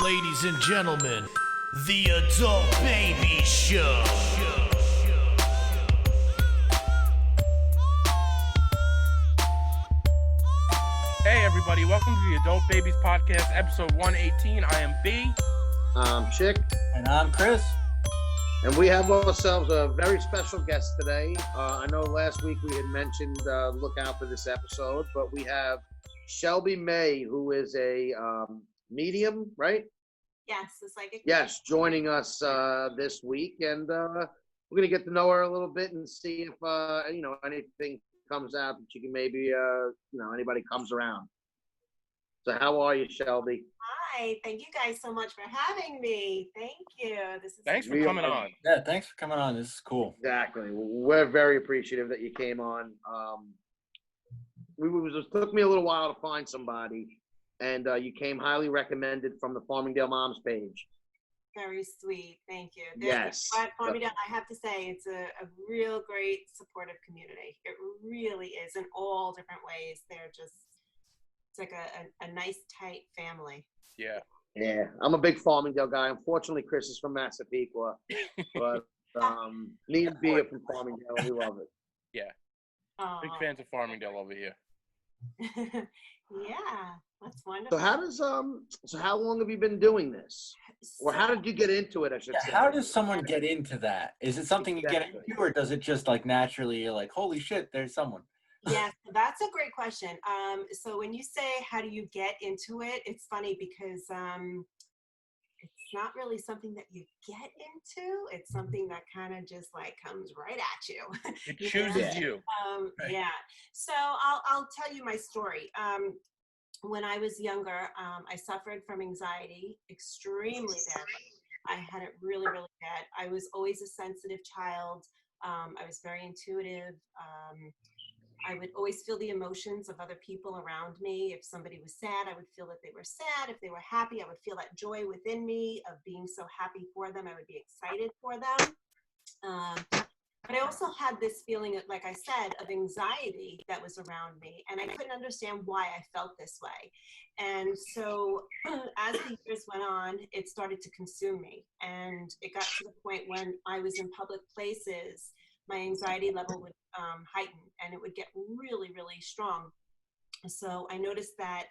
Ladies and gentlemen, the Adult Baby Show. Hey everybody, welcome to the Adult Babies Podcast, episode 118. I am B. I'm Chick. And I'm Chris. And we have ourselves a very special guest today. I know last week we had mentioned look out for this episode, but we have Shelby May, who is a medium, right? Yes, the psychic. Yes, joining us this week, and we're gonna get to know her a little bit and see if anything comes out that you can maybe anybody comes around. So how are you, Shelby? Hi, thank you guys so much for having me. Thank you. Thanks for coming on. Yeah, thanks for coming on. This is cool. Exactly. We're very appreciative that you came on. It took me a little while to find somebody, and you came highly recommended from the Farmingdale Moms page. Very sweet. Thank you. Yes. At Farmingdale, I have to say, it's a real great supportive community. It really is in all different ways. It's like a nice, tight family. Yeah. Yeah, I'm a big Farmingdale guy. Unfortunately, Chris is from Massapequa, but me and B are from Farmingdale. We love it. Yeah. Big fans of Farmingdale over here. Yeah, that's wonderful. So how long have you been doing this? Or how did you get into it, I should say? How does someone get into that? Is it something you get into, or does it just like naturally you're like, holy shit, there's someone? Yeah, that's a great question. So when you say how do you get into it, it's funny because it's not really something that you get into. It's something that kind of just like comes right at you. It chooses you. Right. Yeah. So I'll tell you my story. When I was younger, I suffered from anxiety extremely badly. I had it really, really bad. I was always a sensitive child. I was very intuitive. I would always feel the emotions of other people around me. If somebody was sad, I would feel that they were sad. If they were happy, I would feel that joy within me of being so happy for them. I would be excited for them. But I also had this feeling, like I said, of anxiety that was around me. And I couldn't understand why I felt this way. And so as the years went on, it started to consume me. And it got to the point when I was in public places, my anxiety level would heighten and it would get really, really strong. So I noticed that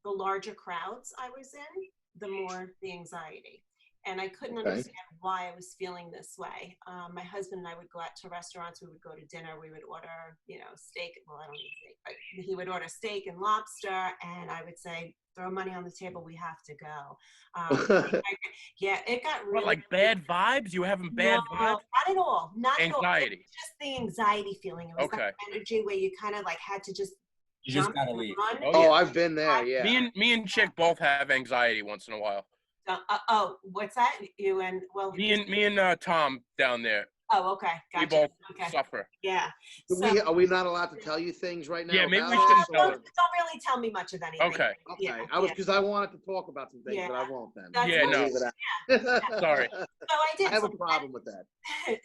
the larger crowds I was in, the more the anxiety. And I couldn't understand why I was feeling this way. My husband and I would go out to restaurants. We would go to dinner. We would order, steak. Well, I don't eat steak, but he would order steak and lobster. And I would say, throw money on the table. We have to go. Yeah, it got really. What, like bad vibes? You were having bad vibes? Not at all. Not anxiety. At all. It was just the anxiety feeling. It was that energy where you kind of like had to just jump gotta and leave. run. Oh, I've been there, yeah. Me and Chick both have anxiety once in a while. What's that? You and Me and Tom down there. Oh, okay. Gotcha. We both okay. suffer. Yeah. Are we not allowed to tell you things right now? Yeah, maybe we don't shouldn't. Don't really tell me much of anything. Okay. Yeah, Because I wanted to talk about some things, but I won't then. No. Sorry. So I did. I have a problem with that.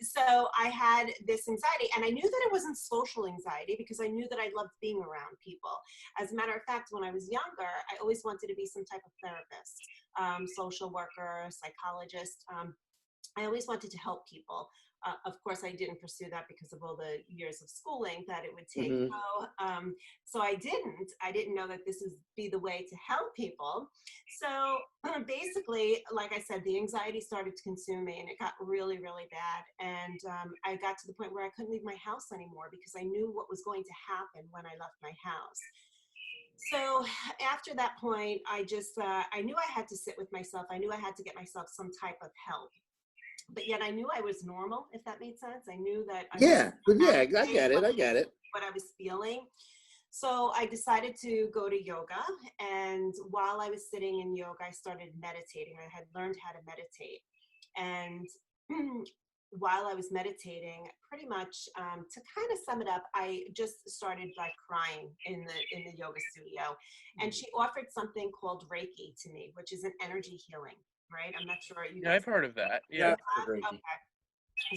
So I had this anxiety, and I knew that it wasn't social anxiety because I knew that I loved being around people. As a matter of fact, when I was younger, I always wanted to be some type of therapist, social worker, psychologist. I always wanted to help people. Of course, I didn't pursue that because of all the years of schooling that it would take. Mm-hmm. So I didn't know that this would be the way to help people. So basically, like I said, the anxiety started to consume me and it got really, really bad. And I got to the point where I couldn't leave my house anymore because I knew what was going to happen when I left my house. So after that point, I knew I had to sit with myself. I knew I had to get myself some type of help. But yet I knew I was normal, if that made sense. I knew that. I get it. What I was feeling. So I decided to go to yoga. And while I was sitting in yoga, I started meditating. I had learned how to meditate. And while I was meditating, pretty much to kind of sum it up, I just started like crying in the yoga studio. And she offered something called Reiki to me, which is an energy healing. Right? I'm not sure you guys. Yeah, I've heard of that. Yeah. Okay.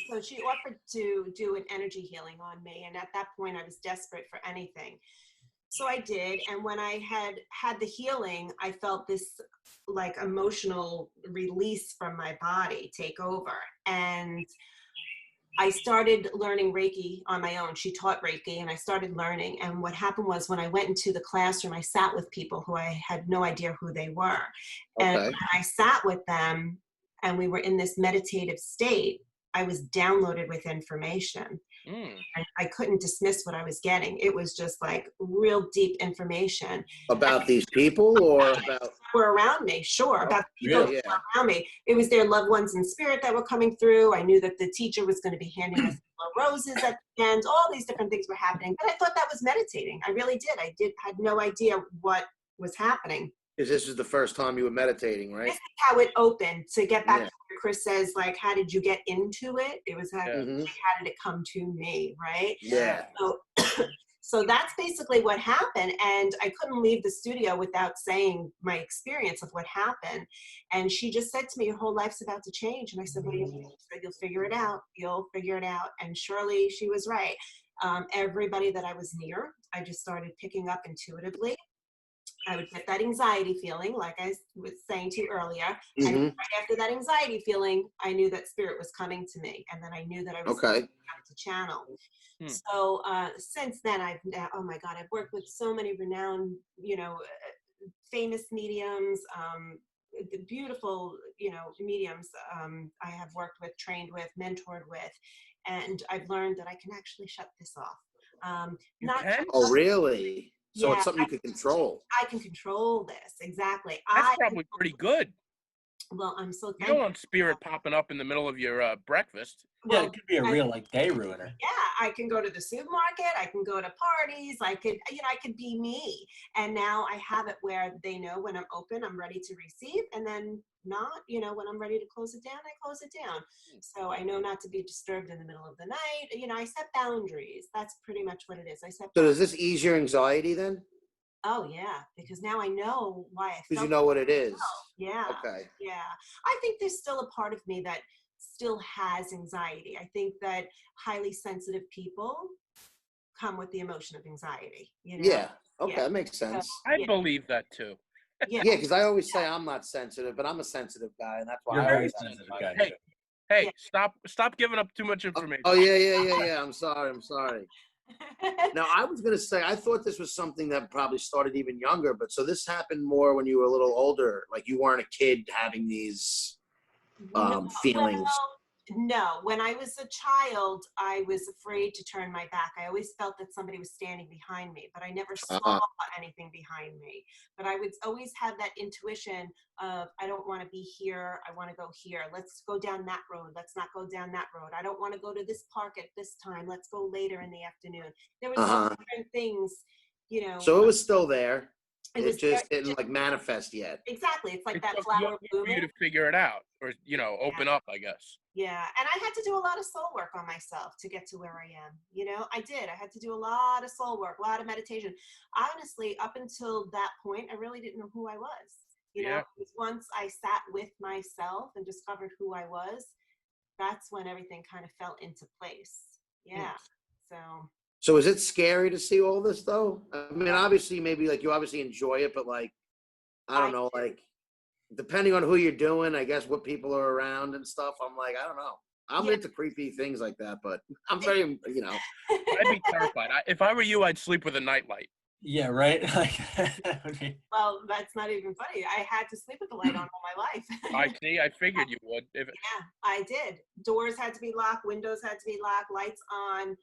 So she offered to do an energy healing on me. And at that point, I was desperate for anything. So I did. And when I had the healing, I felt this like emotional release from my body take over. And I started learning Reiki on my own. She taught Reiki and I started learning. And what happened was when I went into the classroom, I sat with people who I had no idea who they were. And Okay. when I sat with them and we were in this meditative state, I was downloaded with information. Mm. I couldn't dismiss what I was getting. It was just like real deep information. About these people or about? Were around me, sure, about the people Really? that were around me. It was their loved ones in spirit that were coming through. I knew that the teacher was going to be handing us roses at the end. All these different things were happening. But I thought that was meditating. I really did. Had no idea what was happening. Because this is the first time you were meditating, right? This is how it opened. To get back Yeah. to what Chris says, like, how did you get into it? It was how, Yeah. Mhm. how did it come to me, right? Yeah. So, so that's basically what happened. And I couldn't leave the studio without saying my experience of what happened. And she just said to me, your whole life's about to change. And I said, what do you mean? She said, you'll figure it out. You'll figure it out. And surely she was right. Everybody that I was near, I just started picking up intuitively. I would get that anxiety feeling, like I was saying to you earlier. And Mhm. right after that anxiety feeling, I knew that spirit was coming to me. And then I knew that I was Okay. to channel. Hmm. So since then, oh my God, I've worked with so many renowned, famous mediums, beautiful, mediums I have worked with, trained with, mentored with, and I've learned that I can actually shut this off. You Not can? Oh, really? So Yeah, it's something you could control. I can control this. Exactly. That's probably pretty good. Well, I'm so You thankful. don't want spirit popping up in the middle of your breakfast. Yeah, Well, it could be a real like day ruiner. yeah, I can go to the supermarket. I can go to parties. I could be me. And now I have it where they know when I'm open, I'm ready to receive, and then not, when I'm ready to close it down, I close it down. So I know not to be disturbed in the middle of the night. I set boundaries. That's pretty much what it is. I set So does boundaries. this ease your anxiety then? Oh yeah, because now I know why I Because you felt. know what it is. Yeah. Okay. Yeah. I think there's still a part of me that still has anxiety. I think that highly sensitive people come with the emotion of anxiety, Yeah. Okay, Yeah. that makes sense. I Yeah. believe that too. Yeah. Yeah, because I always say I'm not sensitive, but I'm a sensitive guy, and that's why You're I very always sensitive identify guy. with Hey, it. hey, Yeah. stop giving up too much information. Oh yeah. I'm sorry. Now I was gonna say I thought this was something that probably started even younger, but so this happened more when you were a little older, like you weren't a kid having these feelings. No, when I was a child, I was afraid to turn my back. I always felt that somebody was standing behind me, but I never saw anything behind me. But I would always have that intuition of, I don't want to be here. I want to go here. Let's go down that road. Let's not go down that road. I don't want to go to this park at this time. Let's go later in the afternoon. There was all different things, So it was still there. It It was just there- didn't like manifest yet. exactly. It's like It that took flower longer for you blooming. to figure it out, or open up, I guess. Yeah, and I had to do a lot of soul work on myself to get to where I am. I did. I had to do a lot of soul work, a lot of meditation. Honestly, up until that point, I really didn't know who I was. Yeah. It was once I sat with myself and discovered who I was, that's when everything kind of fell into place. Yeah. So is it scary to see all this though? I mean, obviously, maybe like you obviously enjoy it, but like, I don't know, like depending on who you're doing, I guess what people are around and stuff. I'm like, I don't know. I'm into creepy things like that, but I'm very, I'd be terrified. If I were you, I'd sleep with a nightlight. Yeah, right. Like, Well, that's not even funny. I had to sleep with the light on all my life. I see. I figured you would. Yeah, I did. Doors had to be locked, windows had to be locked, lights on.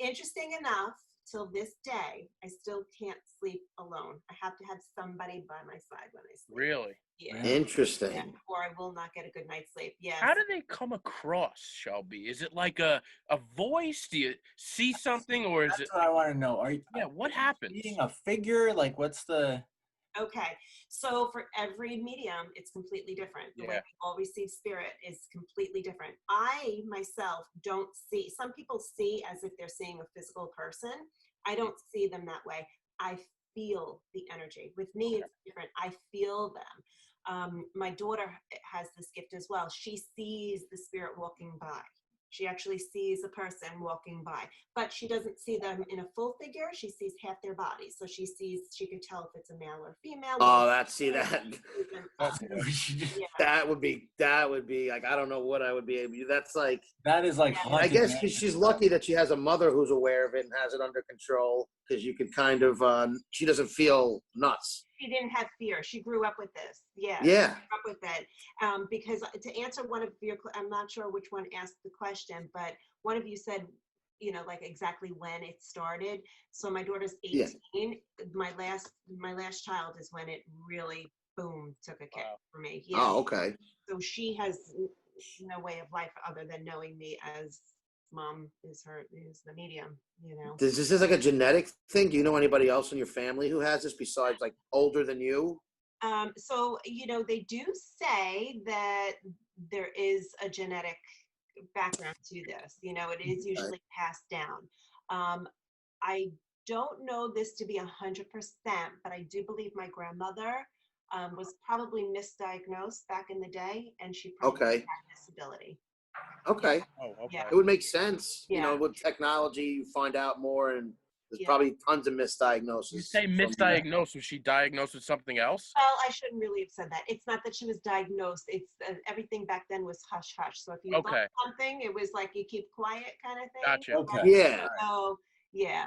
Interesting enough, till this day, I still can't sleep alone. I have to have somebody by my side when I sleep. Really? Yeah. Interesting. Yeah, or I will not get a good night's sleep. Yes. How do they come across, Shelby? Is it like a voice? Do you see something, or is that's what I want to know. Are you? Yeah, what happens? Seeing a figure? Like, what's the? Okay, so for every medium, it's completely different. The way we all receive spirit is completely different. I myself don't see. Some people see as if they're seeing a physical person. I don't see them that way. I feel the energy. With me, it's different. I feel them. My daughter has this gift as well. She sees the spirit walking by. She actually sees a person walking by, but she doesn't see them in a full figure. She sees half their body. So she could tell if it's a male or female. Oh, that. Yeah. That would be like, I don't know what I would be able to. That's like, That is like Yeah. I haunted guess mansion she's stuff. lucky that she has a mother who's aware of it and has it under control, because you could kind of, she doesn't feel nuts. She didn't have fear. She grew up with this. Yeah. Yeah. She grew up with it. Because to answer one of your, I'm not sure which one asked the question, but one of you said, like exactly when it started. So my daughter's 18. Yeah. My last child is when it really, boom, took a kick for me. Yeah. Oh, okay. So she has no way of life other than knowing me as mom is the medium, Is this like a genetic thing? Do you know anybody else in your family who has this besides like older than you? So, they do say that there is a genetic background to this. It is usually passed down. I don't know this to be 100%, but I do believe my grandmother was probably misdiagnosed back in the day, and she probably had disability. Okay. Oh, okay. Yeah. It would make sense. Yeah. With technology, you find out more, and there's Yeah. probably tons of misdiagnoses. You say misdiagnosed. Was she diagnosed with something else? Well, I shouldn't really have said that. It's not that she was diagnosed. It's everything back then was hush hush. So if you thought something, it was like you keep quiet kind of thing. Gotcha. Okay. Yeah. So yeah.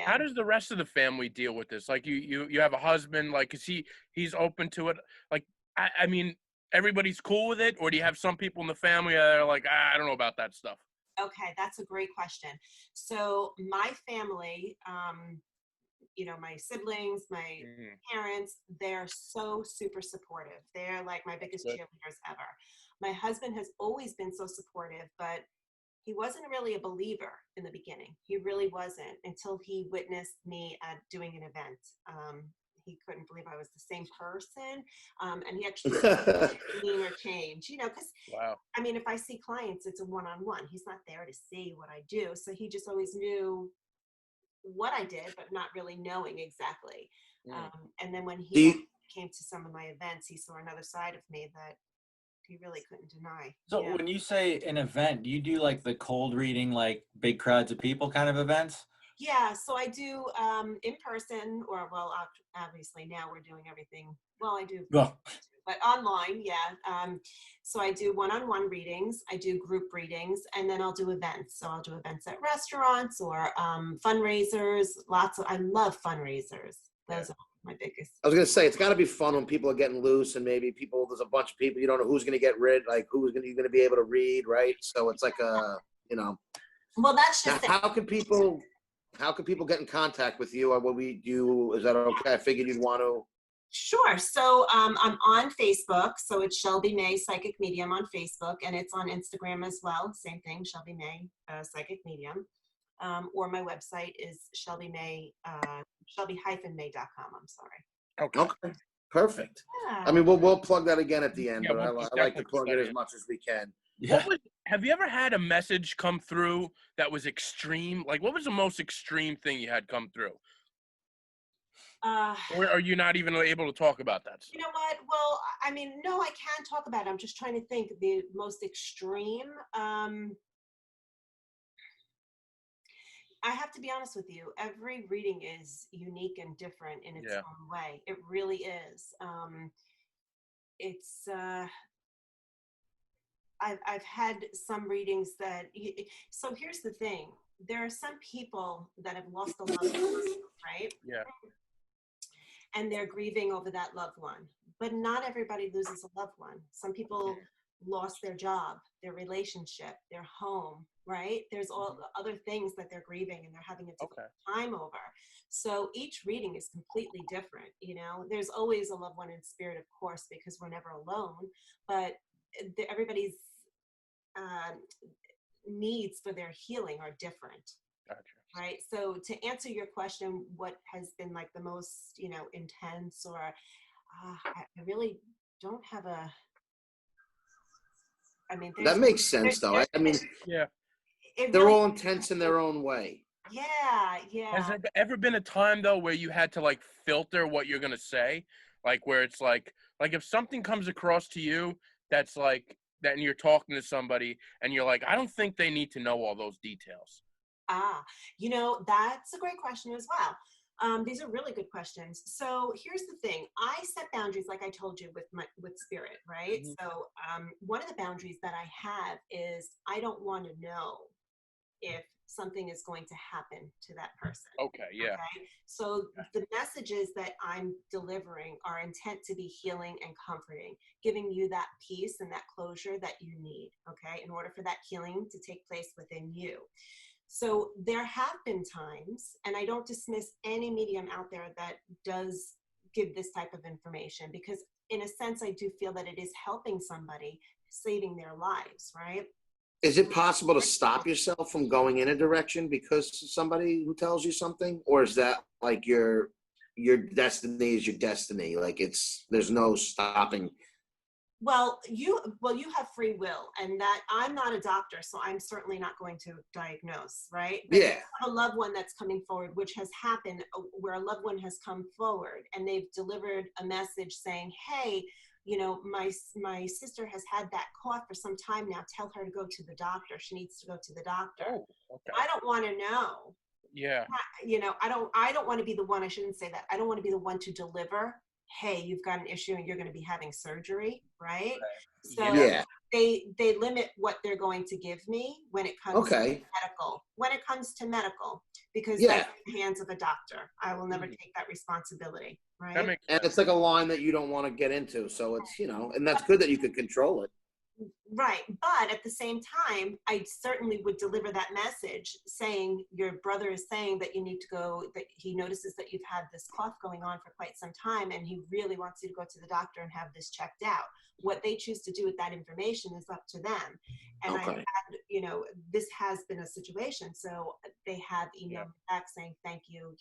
How does the rest of the family deal with this? Like you have a husband, like, is he's open to it? Like, I mean, everybody's cool with it, or do you have some people in the family that are like, I don't know about that stuff? Okay, that's a great question. So my family, my siblings, my parents, they're so super supportive. They're like my biggest cheerleaders ever. My husband has always been so supportive, but he wasn't really a believer in the beginning. He really wasn't until he witnessed me at doing an event. He couldn't believe I was the same person. And he actually seen or change, because wow. I mean, if I see clients, it's a one-on-one. He's not there to see what I do. So he just always knew what I did, but not really knowing exactly. And then when he came to some of my events, he saw another side of me that he really couldn't deny. So when you say an event, do you do like the cold reading, like big crowds of people kind of events? Yeah, so I do in person, or well, obviously now we're doing everything. Well, I do, but online, yeah. So I do one-on-one readings, I do group readings, and then I'll do events. So I'll do events at restaurants or fundraisers. I love fundraisers. Those are my biggest. I was gonna say, it's got to be fun when people are getting loose, and maybe there's a bunch of people you don't know who's gonna get rid, like you're gonna be able to read, right? So it's like Well, that's just How can people get in contact with you, or what we do? Is that okay? I figured you'd want to. Sure. So I'm on Facebook. So it's Shelby May Psychic Medium on Facebook, and it's on Instagram as well. Same thing, Shelby May Psychic Medium. Or my website is shelby-may.com. I'm sorry. Okay. Perfect. Yeah. I mean, we'll plug that again at the end, Yeah, but I like to plug it as much as we can. Yeah. Have you ever had a message come through that was extreme? Like, what was the most extreme thing you had come through? Or are you not even able to talk about that stuff? You know what? Well, I mean, no, I can talk about it. I'm just trying to think of the most extreme. I have to be honest with you. Every reading is unique and different in its own way. It really is. I've had some readings that. So here's the thing: there are some people that have lost a loved one, right? Yeah. And they're grieving over that loved one. But not everybody loses a loved one. Some people lost their job, their relationship, their home, right? There's all the other things that they're grieving and they're having a difficult time over. So each reading is completely different, There's always a loved one in spirit, of course, because we're never alone. But everybody's needs for their healing are different. Gotcha. Right. So to answer your question, what has been like the most, intense, or I really don't have a. I mean, That makes sense, though. I mean, they're all intense in their own way. Yeah. Has there ever been a time though where you had to like filter what you're gonna say, like where it's like if something comes across to you that's like that you're talking to somebody and you're like, I don't think they need to know all those details? That's a great question as well. These are really good questions. So here's the thing. I set boundaries, like I told you, with spirit, right? Mhm. So one of the boundaries that I have is I don't want to know if something is going to happen to that person. Okay, yeah. Okay. So the messages that I'm delivering are intent to be healing and comforting, giving you that peace and that closure that you need. Okay. In order for that healing to take place within you. So there have been times, and I don't dismiss any medium out there that does give this type of information, because in a sense, I do feel that it is helping somebody, saving their lives, right? Is it possible to stop yourself from going in a direction because of somebody who tells you something, or is that like your destiny is your destiny? Like there's no stopping. Well, you have free will, and that I'm not a doctor, so I'm certainly not going to diagnose, right? But Yeah. you have a loved one that's coming forward, which has happened, where a loved one has come forward and they've delivered a message saying, hey, my sister has had that cough for some time now. Tell her to go to the doctor. She needs to go to the doctor. Oh, okay. I don't want to know. Yeah. I don't want to be the one. I shouldn't say that. I don't want to be the one to deliver, hey, you've got an issue and you're going to be having surgery, right? So Yeah. they limit what they're going to give me when it comes to medical. When it comes to medical, because that's in the hands of a doctor. I will never take that responsibility, right? That makes And sense. it's like a line that you don't want to get into. So it's, and that's good that you could control it. Right. But at the same time, I certainly would deliver that message saying, your brother is saying that you need to go, that he notices that you've had this cough going on for quite some time, and he really wants you to go to the doctor and have this checked out. What they choose to do with that information is up to them. And I had, this has been a situation. So they have emailed me back saying, thank you,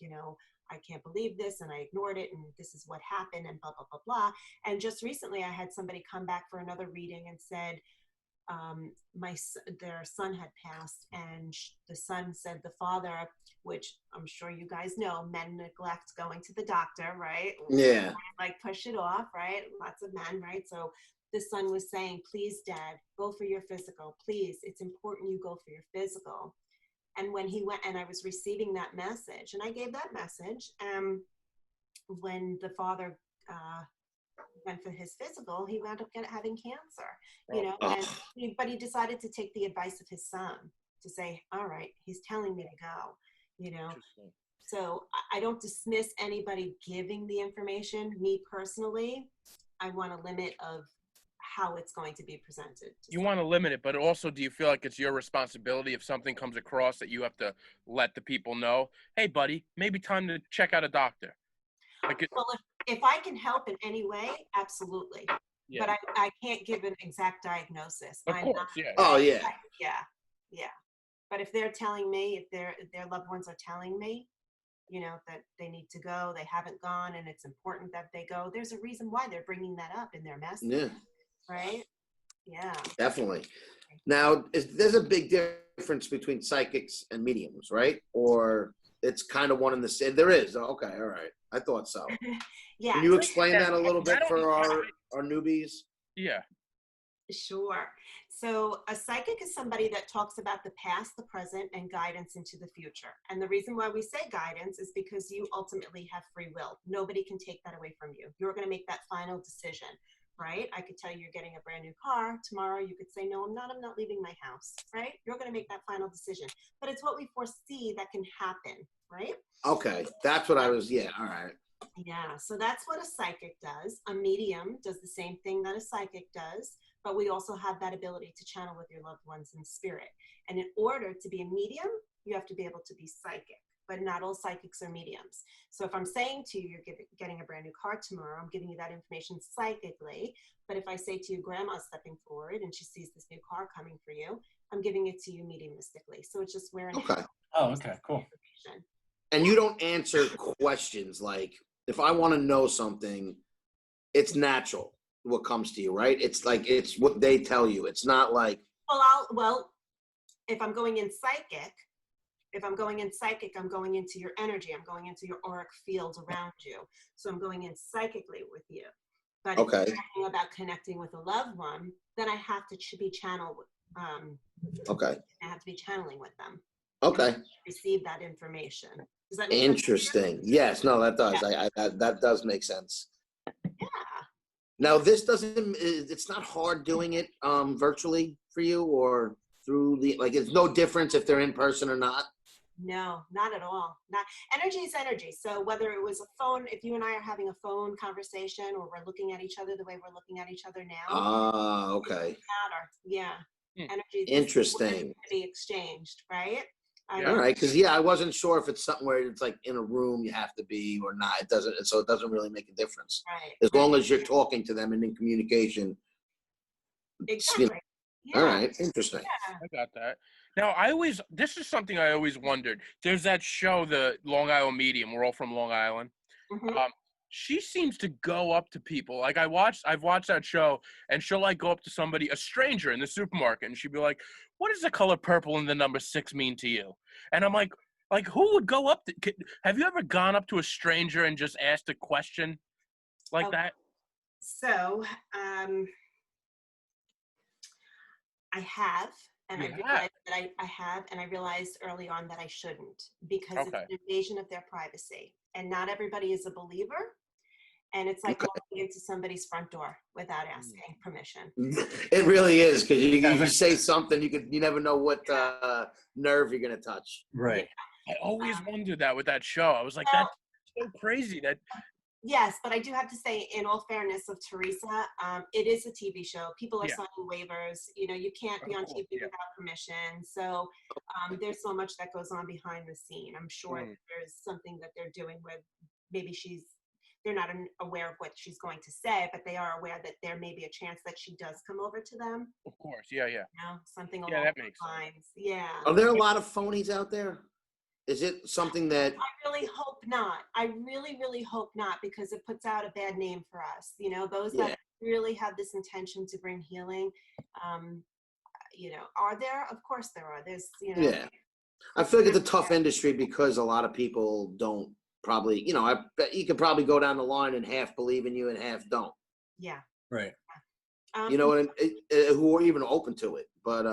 I can't believe this, and I ignored it, and this is what happened, and blah, blah, blah, blah. And just recently I had somebody come back for another reading and said, their son had passed, and the son said the father, which I'm sure you guys know, men neglect going to the doctor, right? Yeah. Like push it off, right? Lots of men, right? So the son was saying, please, Dad, go for your physical. Please, it's important you go for your physical. And when he went, and I was receiving that message, and I gave that message, when the father went for his physical, he wound up having cancer, but he decided to take the advice of his son to say, all right, he's telling me to go, So I don't dismiss anybody giving the information. Me personally, I want a limit of how it's going to be presented. You want to limit it, but also, do you feel like it's your responsibility if something comes across that you have to let the people know, hey, buddy, maybe time to check out a doctor? Well, if I can help in any way, absolutely. Yeah. But I can't give an exact diagnosis. Of course, yeah. Oh, yeah. Yeah. But if they're telling me, if their loved ones are telling me, that they need to go, they haven't gone, and it's important that they go, there's a reason why they're bringing that up in their message. Yeah. Right? Yeah. Definitely. Now, there's a big difference between psychics and mediums, right? Or it's kind of one and the same? There is. Okay, all right. I thought so. Yeah. Can you explain that a little bit for our newbies? Yeah. Sure. So a psychic is somebody that talks about the past, the present, and guidance into the future. And the reason why we say guidance is because you ultimately have free will. Nobody can take that away from you. You're going to make that final decision, right? I could tell you you're getting a brand new car. Tomorrow you could say, no, I'm not leaving my house, right? You're going to make that final decision. But it's what we foresee that can happen, right? Okay. That's what I was, all right. Yeah, so that's what a psychic does. A medium does the same thing that a psychic does, but we also have that ability to channel with your loved ones in spirit. And in order to be a medium, you have to be able to be psychic, but not all psychics are mediums. So if I'm saying to you, you're getting a brand new car tomorrow, I'm giving you that information psychically. But if I say to you, Grandma's stepping forward and she sees this new car coming for you, I'm giving it to you mediumistically. So it's just where and okay. Oh, okay, cool. And you don't answer questions like, if I want to know something, it's natural what comes to you, right? It's like, it's what they tell you. It's not like, if I'm going in psychic, I'm going into your energy. I'm going into your auric field around you. So I'm going in psychically with you. But if Okay. you're talking about connecting with a loved one, then I have to be channeled. Okay. I have to be channeling with them. Okay. Receive that information. Does that make sense? Interesting. Yes. No, that does. Yeah. That does make sense. Yeah. Now, this doesn't. It's not hard doing it virtually for you, or through the like. It's no difference if they're in person or not. No, not at all. Not energy is energy. So whether it was a phone, if you and I are having a phone conversation, or we're looking at each other the way we're looking at each other now, Ah, it okay. doesn't matter. Yeah, energy is Interesting. to be exchanged, right? All right, because I wasn't sure if it's something where it's like in a room you have to be or not. It doesn't, so it doesn't really make a difference Right. as long as you're talking to them and in communication. Exactly. All right, interesting. Yeah. I got that. Now, this is something I always wondered. There's that show, the Long Island Medium. We're all from Long Island. Mhm. She seems to go up to people. Like I've watched that show, and she'll like go up to somebody, a stranger in the supermarket, and she'll be like, "What does the color purple and the number 6 mean to you?" And I'm like who would go up to? Have you ever gone up to a stranger and just asked a question like that? So, I have, and I You have? realized that I have, and I realized early on that I shouldn't, because it's Okay. an invasion of their privacy. And not everybody is a believer. And it's like walking into somebody's front door without asking permission. It really is, because you say something, you never know what nerve you're gonna touch. Right. I always wondered that with that show. I was like, that's so crazy that. Yes, but I do have to say, in all fairness of Teresa, it is a TV show. People are Yeah. signing waivers. You can't be on TV without permission. So there's so much that goes on behind the scene. I'm sure that there's something that they're doing where maybe they're not aware of what she's going to say, but they are aware that there may be a chance that she does come over to them. Of course, yeah. Something along that those makes sense. lines. Yeah. Are there a lot of phonies out there? Is it something that? I really hope not. I really, really hope not, because it puts out a bad name for us. Those that really have this intention to bring healing, are there? Of course there are. There's. Yeah. I feel like it's a tough industry because a lot of people don't probably, I bet you could probably go down the line and half believe in you and half don't. Yeah. Right. Who are even open to it. But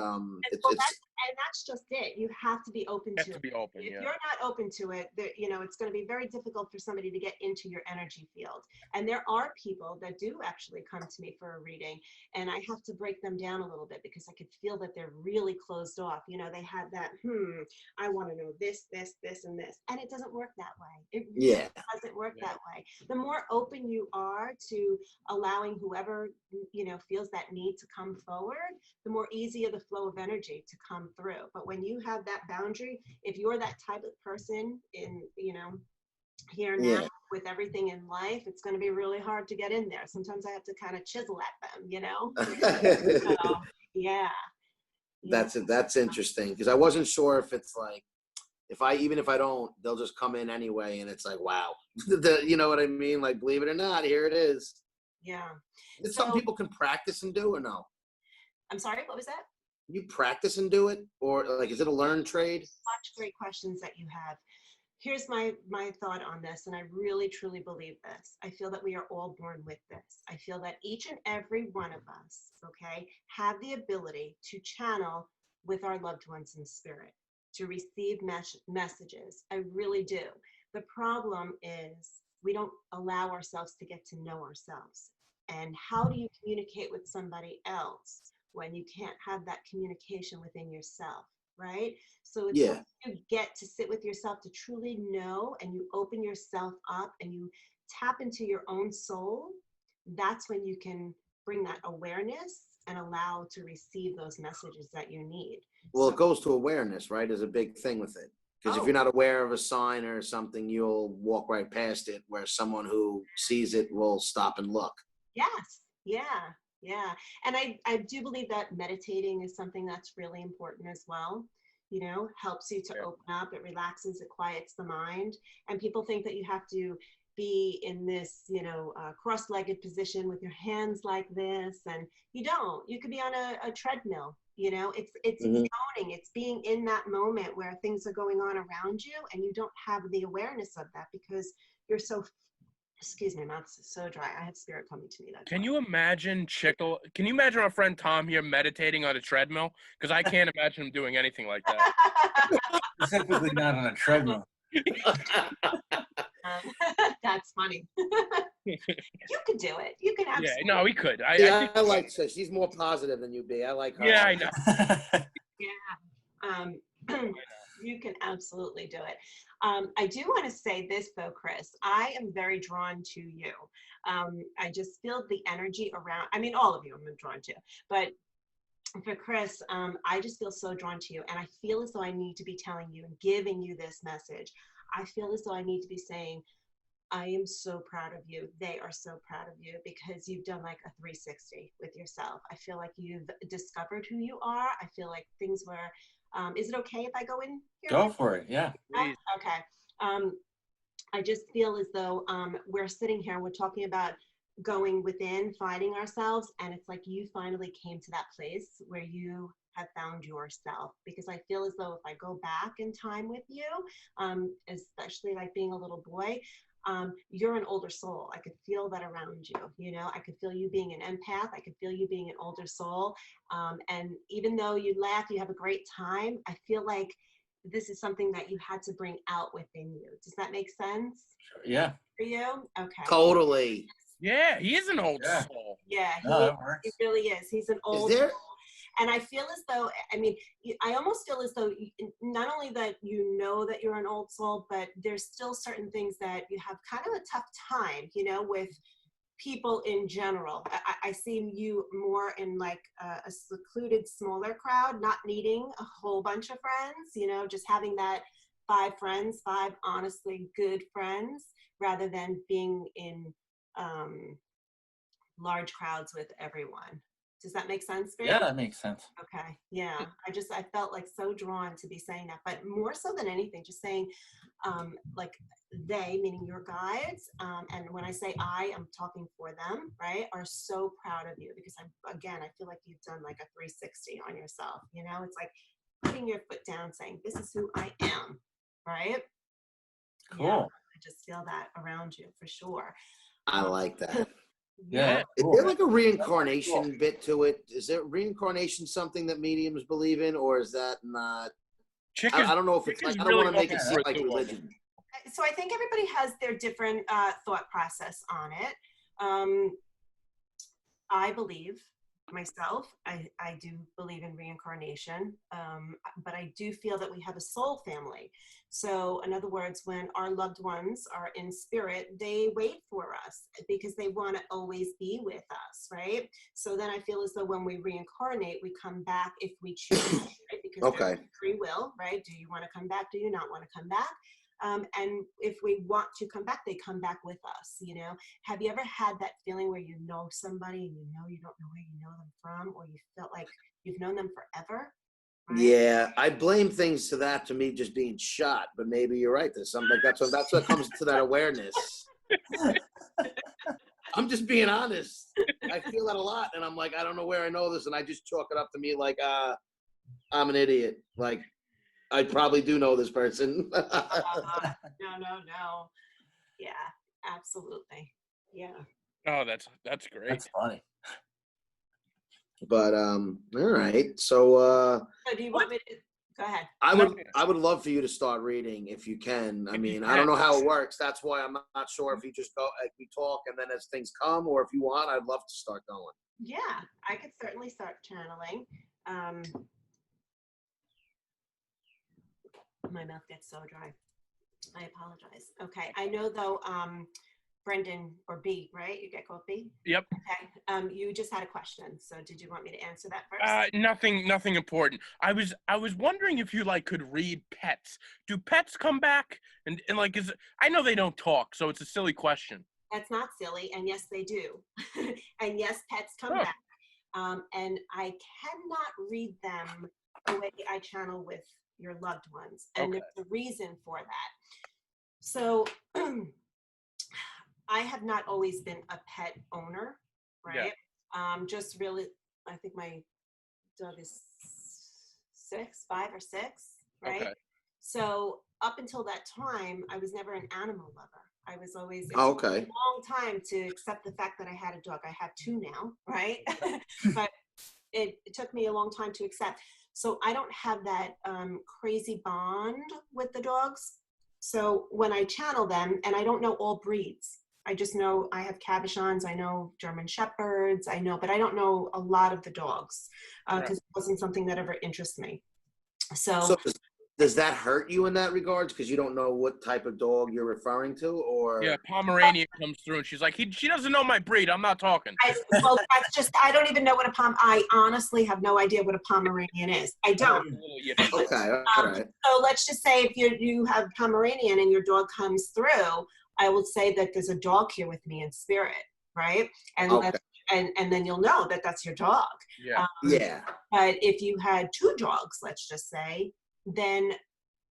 and that's just it. You have to be open to it. To be open, If you're not open to it, it's going to be very difficult for somebody to get into your energy field. And there are people that do actually come to me for a reading, and I have to break them down a little bit, because I could feel that they're really closed off. They have that, I want to know this, this, this, and this. And it doesn't work that way. It really doesn't work that way. The more open you are to allowing whoever, feels that need to come forward, the more easier the flow of energy to come through. But when you have that boundary, if you're that type of person in, here now with everything in life, it's going to be really hard to get in there. Sometimes I have to kind of chisel at them, So, yeah. That's interesting, because I wasn't sure if it's like, even if I don't, they'll just come in anyway, and it's like, wow, you know what I mean? Like, believe it or not, here it is. Yeah. It's something people can practice and do, or no? I'm sorry, what was that? You practice and do it, or like, is it a learned trade? Such great questions that you have. Here's my thought on this, and I really truly believe this. I feel that we are all born with this. I feel that each and every one of us, have the ability to channel with our loved ones in spirit, to receive messages. I really do. The problem is we don't allow ourselves to get to know ourselves. And how do you communicate with somebody else when you can't have that communication within yourself, right? So it's when you get to sit with yourself to truly know, and you open yourself up and you tap into your own soul, that's when you can bring that awareness and allow to receive those messages that you need. Well, it goes to awareness, right? There's a big thing with it. Because if you're not aware of a sign or something, you'll walk right past it, where someone who sees it will stop and look. Yes. Yeah. And I do believe that meditating is something that's really important as well. Helps you to open up. It relaxes, it quiets the mind. And people think that you have to be in this, cross-legged position with your hands like this. And you don't. You could be on a treadmill. It's zoning. It's being in that moment where things are going on around you, and you don't have the awareness of that because you're so Excuse me, my mouth's so dry. I have spirit coming to me. That's Can why. you imagine Can you imagine our friend Tom here meditating on a treadmill? Because I can't imagine him doing anything like that. Specifically not on a treadmill. That's funny. You could do it. You can Yeah, absolutely. no, we could. I Yeah, think, I like her. She's more positive than you, B. I like her. yeah, I know. You can absolutely do it. I do want to say this though, Chris. I am very drawn to you. I just feel the energy around. I mean, all of you I'm drawn to, but for Chris, I just feel so drawn to you, and I feel as though I need to be telling you and giving you this message. I feel as though I need to be saying, I am so proud of you. They are so proud of you because you've done like a 360 with yourself. I feel like you've discovered who you are. I feel like things were, is it okay if I go in here? Go for it. Yeah. Please. Okay. I just feel as though we're sitting here and we're talking about going within, finding ourselves. And it's like you finally came to that place where you have found yourself, because I feel as though if I go back in time with you, especially like being a little boy, you're an older soul. I could feel that around you, you know, I could feel you being an empath. I could feel you being an older soul. And even though you laugh, you have a great time, I feel like this is something that you had to bring out within you. Does that make sense Yeah. for you? Okay. Totally. Yeah, he is an old Yeah. soul. Yeah, No, that works. he really is. He's an old there- soul. And I feel as though, I mean, I almost feel as though not only that you know that you're an old soul, but there's still certain things that you have kind of a tough time, you know, with people in general. I see you more in like a secluded, smaller crowd, not needing a whole bunch of friends, you know, just having that 5 friends, 5 honestly good friends, rather than being in large crowds with everyone. Does that make sense for you? Yeah, that makes sense. Okay. Yeah. I felt like so drawn to be saying that, but more so than anything, just saying, like they, meaning your guides. And when I say I'm talking for them, right, are so proud of you because I feel like you've done like a 360 on yourself. You know, it's like putting your foot down, saying, this is who I am. Right. Cool. Yeah, I just feel that around you for sure. I like that. Yeah. Is Cool. there like a reincarnation bit to it? Is there reincarnation something that mediums believe in, or is that not? Chick I don't know if it's Chick is like, I don't really want to make it open seem for like it too, religion. So I think everybody has their different thought process on it. I believe myself, I do believe in reincarnation, but I do feel that we have a soul family. So in other words, when our loved ones are in spirit, they wait for us because they want to always be with us, right? So then I feel as though when we reincarnate, we come back if we choose, right? Because there's free will, right? Do you want to come back? Do you not want to come back? And if we want to come back, they come back with us, you know. Have you ever had that feeling where you know somebody and you don't know where you know them from, or you felt like you've known them forever? Right? Yeah, I blame things to that, to me just being shot, but maybe you're right. There's something that's what comes to that awareness. I'm just being honest. I feel that a lot, and I'm like, I don't know where I know this, and I just chalk it up to me like, I'm an idiot. Like, I probably do know this person. No. Yeah, absolutely. Yeah. Oh, that's great. That's funny. But all right. So So do you want me to go ahead? I would love for you to start reading if you can. I mean, I don't know how it works. That's why I'm not sure if you just go, like, we talk and then as things come, or if you want, I'd love to start going. Yeah, I could certainly start channeling. My mouth gets so dry. I apologize. Okay, I know though, Brendan, or B, right? You get called B? Yep. Okay. You just had a question. So did you want me to answer that first? Nothing important. I was wondering if you like could read pets. Do pets come back? And like, I know they don't talk, so it's a silly question. That's not silly. And yes, they do. And yes, pets come back. And I cannot read them the way I channel with your loved ones. And there's a reason for that. So I have not always been a pet owner, right? Yeah. Just really, I think my dog is 5 or 6, right? Okay. So up until that time, I was never an animal lover. I I was always, it Oh, took me okay. a long time to accept the fact that I had a dog. I have two now, right? But it took me a long time to accept. So I don't have that crazy bond with the dogs. So when I channel them, and I don't know all breeds, I just know I have Cabochons, I know German Shepherds, I know, but I don't know a lot of the dogs because it wasn't something that ever interests me. So does that hurt you in that regards because you don't know what type of dog you're referring to, or? Yeah, Pomeranian comes through and she's like, she doesn't know my breed. I'm not talking. Well, that's just, I don't even know what I honestly have no idea what a Pomeranian is. I don't. Okay, all right. So let's just say if you have Pomeranian and your dog comes through, I will say that there's a dog here with me in spirit, right? And Okay. and then you'll know that that's your dog. Yeah. Yeah. But if you had two dogs, let's just say, then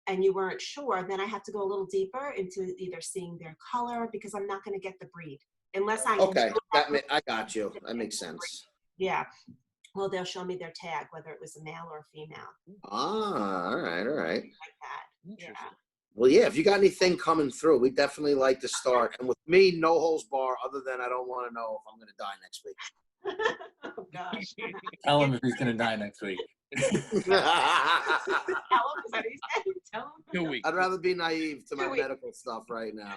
and you weren't sure, then I have to go a little deeper into either seeing their color because I'm not going to get the breed unless I Okay, know I got you. That makes sense. Yeah. Well, they'll show me their tag, whether it was a male or a female. Ah, all right, all right. Like that. Yeah. Well, yeah, if you got anything coming through, we definitely like to start. And with me, no holds bar, other than I don't want to know if I'm going to die next week. Oh, gosh. Tell him if he's gonna die next week. Tell him, is that what he said? Tell him. 2 weeks. I'd rather be naive to my 2 weeks. medical stuff right now.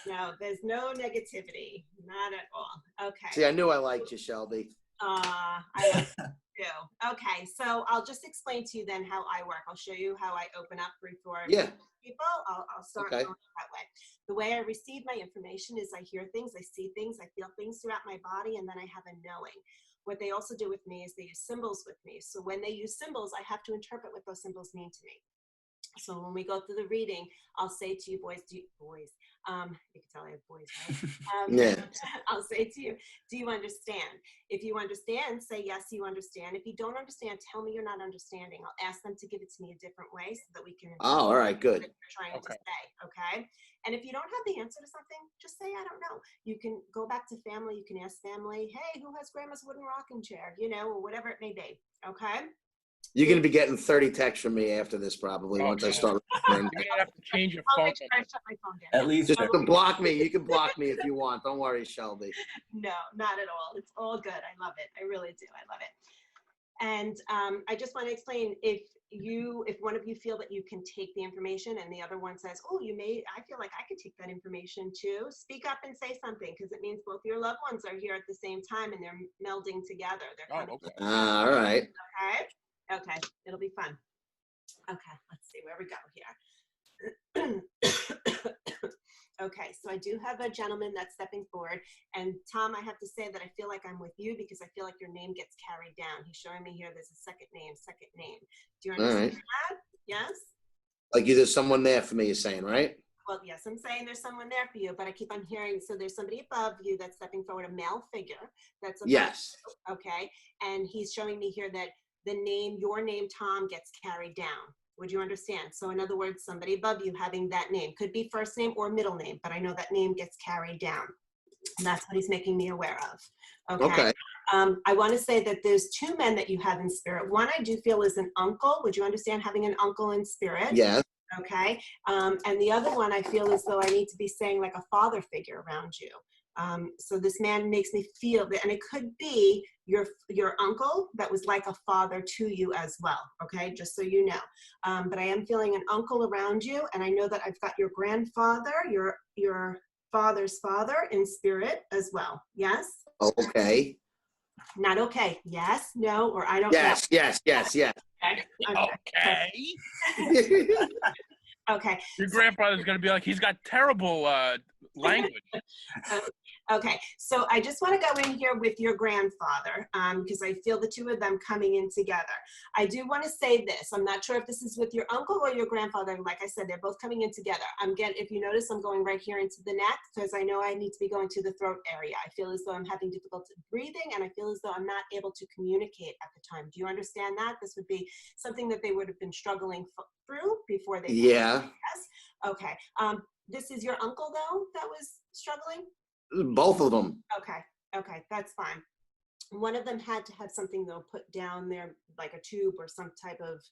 No, there's no negativity. Not at all. Okay. See, I knew I liked you, Shelby. I love you too. Okay, so I'll just explain to you then how I work. I'll show you how I open up before Yeah. people. I'll start Okay. going that way. The way I receive my information is I hear things, I see things, I feel things throughout my body, and then I have a knowing. What they also do with me is they use symbols with me. So when they use symbols, I have to interpret what those symbols mean to me. So when we go through the reading, I'll say to you, boys, you can tell I have boys, right? Yeah. I'll say to you, do you understand? If you understand, say, yes, you understand. If you don't understand, tell me you're not understanding. I'll ask them to give it to me a different way so that we can. Oh, all right, good. What you're trying to say, okay? And if you don't have the answer to something, just say, I don't know. You can go back to family. You can ask family, hey, who has grandma's wooden rocking chair? Or whatever it may be, okay? You're going to be getting 30 texts from me after this, probably, once I start. You're going to have to change your I'll phone. make sure I shut my phone down. At least Just to block me. You can block me if you want. Don't worry, Shelby. No, not at all. It's all good. I love it. I really do. I love it. And I just want to explain if one of you feel that you can take the information and the other one says, oh, I feel like I could take that information too. Speak up and say something because it means both your loved ones are here at the same time and they're melding together. They're coming okay. All right. Okay. Okay. It'll be fun. Okay. Let's see where we go here. Okay. So I do have a gentleman that's stepping forward. And Tom, I have to say that I feel like I'm with you because I feel like your name gets carried down. He's showing me here there's a second name. Do you understand that? Yes? Like there's someone there for me, you're saying, right? Well, yes, I'm saying there's someone there for you, but I keep on hearing, so there's somebody above you that's stepping forward, a male figure that's above Yes. you, okay? And he's showing me here that your name, Tom, gets carried down. Would you understand? So in other words, somebody above you having that name. Could be first name or middle name, but I know that name gets carried down. And that's what he's making me aware of. Okay. I want to say that there's two men that you have in spirit. One I do feel is an uncle. Would you understand having an uncle in spirit? Yes. Okay. And the other one I feel as though I need to be saying like a father figure around you. So this man makes me feel that, and it could be your uncle that was like a father to you as well. Okay, just so you know. But I am feeling an uncle around you, and I know that I've got your grandfather, your father's father in spirit as well. Yes. Okay. Not okay. Yes. No. Or I don't Yes. know. Yes. Yes. Yes. Okay. Okay. Okay. Your grandfather's going to be like, he's got terrible language. Okay, so I just want to go in here with your grandfather because I feel the two of them coming in together. I do want to say this. I'm not sure if this is with your uncle or your grandfather. Like I said, they're both coming in together. If you notice, I'm going right here into the neck because I know I need to be going to the throat area. I feel as though I'm having difficulty breathing and I feel as though I'm not able to communicate at the time. Do you understand that? This would be something that they would have been struggling through before they. Yeah. Yes. Okay. This is your uncle though that was struggling? Both of them. Okay, that's fine. One of them had to have something though put down there, like a tube or some type of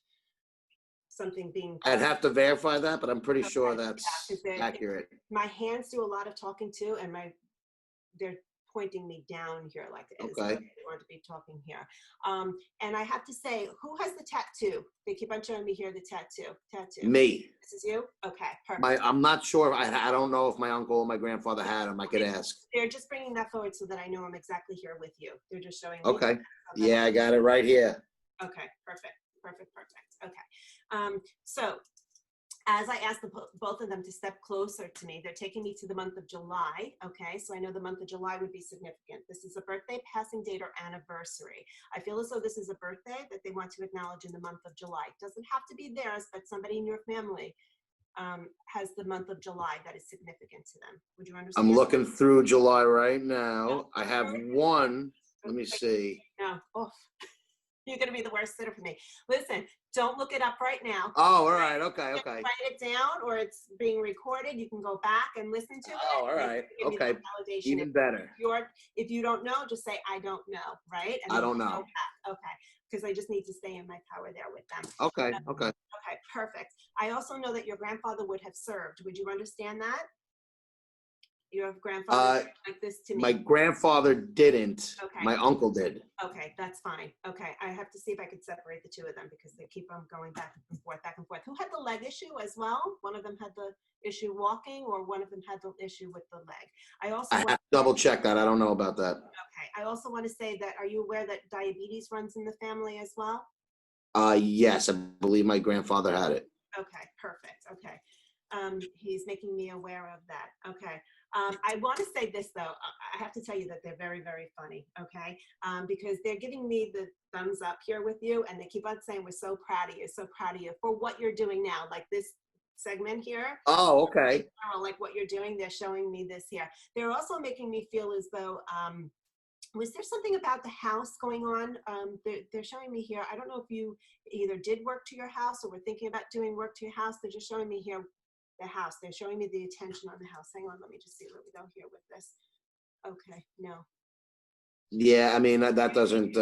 something being. I'd have to verify that, but I'm pretty sure that's Yeah, 'cause accurate. my hands do a lot of talking too, and they're pointing me down here like it is. Okay. They want to be talking here. And I have to say, who has the tattoo? They keep on showing me here the tattoo. Me. This is you? Okay, perfect. I'm not sure. I don't know if my uncle or my grandfather had them. I could ask. They're just bringing that forward so that I know I'm exactly here with you. They're just showing me. Okay. that. Yeah, I got it right here. Okay, perfect. Okay. So as I asked both of them to step closer to me, they're taking me to the month of July. Okay, so I know the month of July would be significant. This is a birthday, passing date, or anniversary. I feel as though this is a birthday that they want to acknowledge in the month of July. It doesn't have to be theirs, but somebody in your family has the month of July that is significant to them. Would you understand? I'm looking through July right now. I have one. Let me see. No. Oh, you're going to be the worst sitter for me. Listen, don't look it up right now. Oh, all right. Okay. You can write it down, or it's being recorded. You can go back and listen to it. Oh, all right. Give me the Okay. validation. Even better. If you don't know, just say, I don't know, right? And I then don't go know. back. Okay. Because I just need to stay in my power there with them. Okay. Okay. Okay, perfect. I also know that your grandfather would have served. Would you understand that? Your grandfather like this to me? My grandfather didn't. Okay. My uncle did. Okay, that's fine. Okay, I have to see if I could separate the two of them because they keep on going back and forth, back and forth. Who had the leg issue as well? One of them had the issue walking, or one of them had the issue with the leg. I have to double check that. I don't know about that. Okay, I also want to say that, are you aware that diabetes runs in the family as well? Yes, I believe my grandfather had it. Okay, perfect. Okay. He's making me aware of that. Okay. I want to say this though. I have to tell you that they're very, very funny. Okay. Because they're giving me the thumbs up here with you, and they keep on saying, we're so proud of you, so proud of you for what you're doing now. Like this segment here. Oh, okay. Like what you're doing, they're showing me this here. They're also making me feel as though, was there something about the house going on? They're showing me here. I don't know if you either did work to your house or were thinking about doing work to your house. They're just showing me here the house. They're showing me the attention on the house. Hang on, let me just see where we go here with this. Okay, no. Yeah, I mean, that doesn't.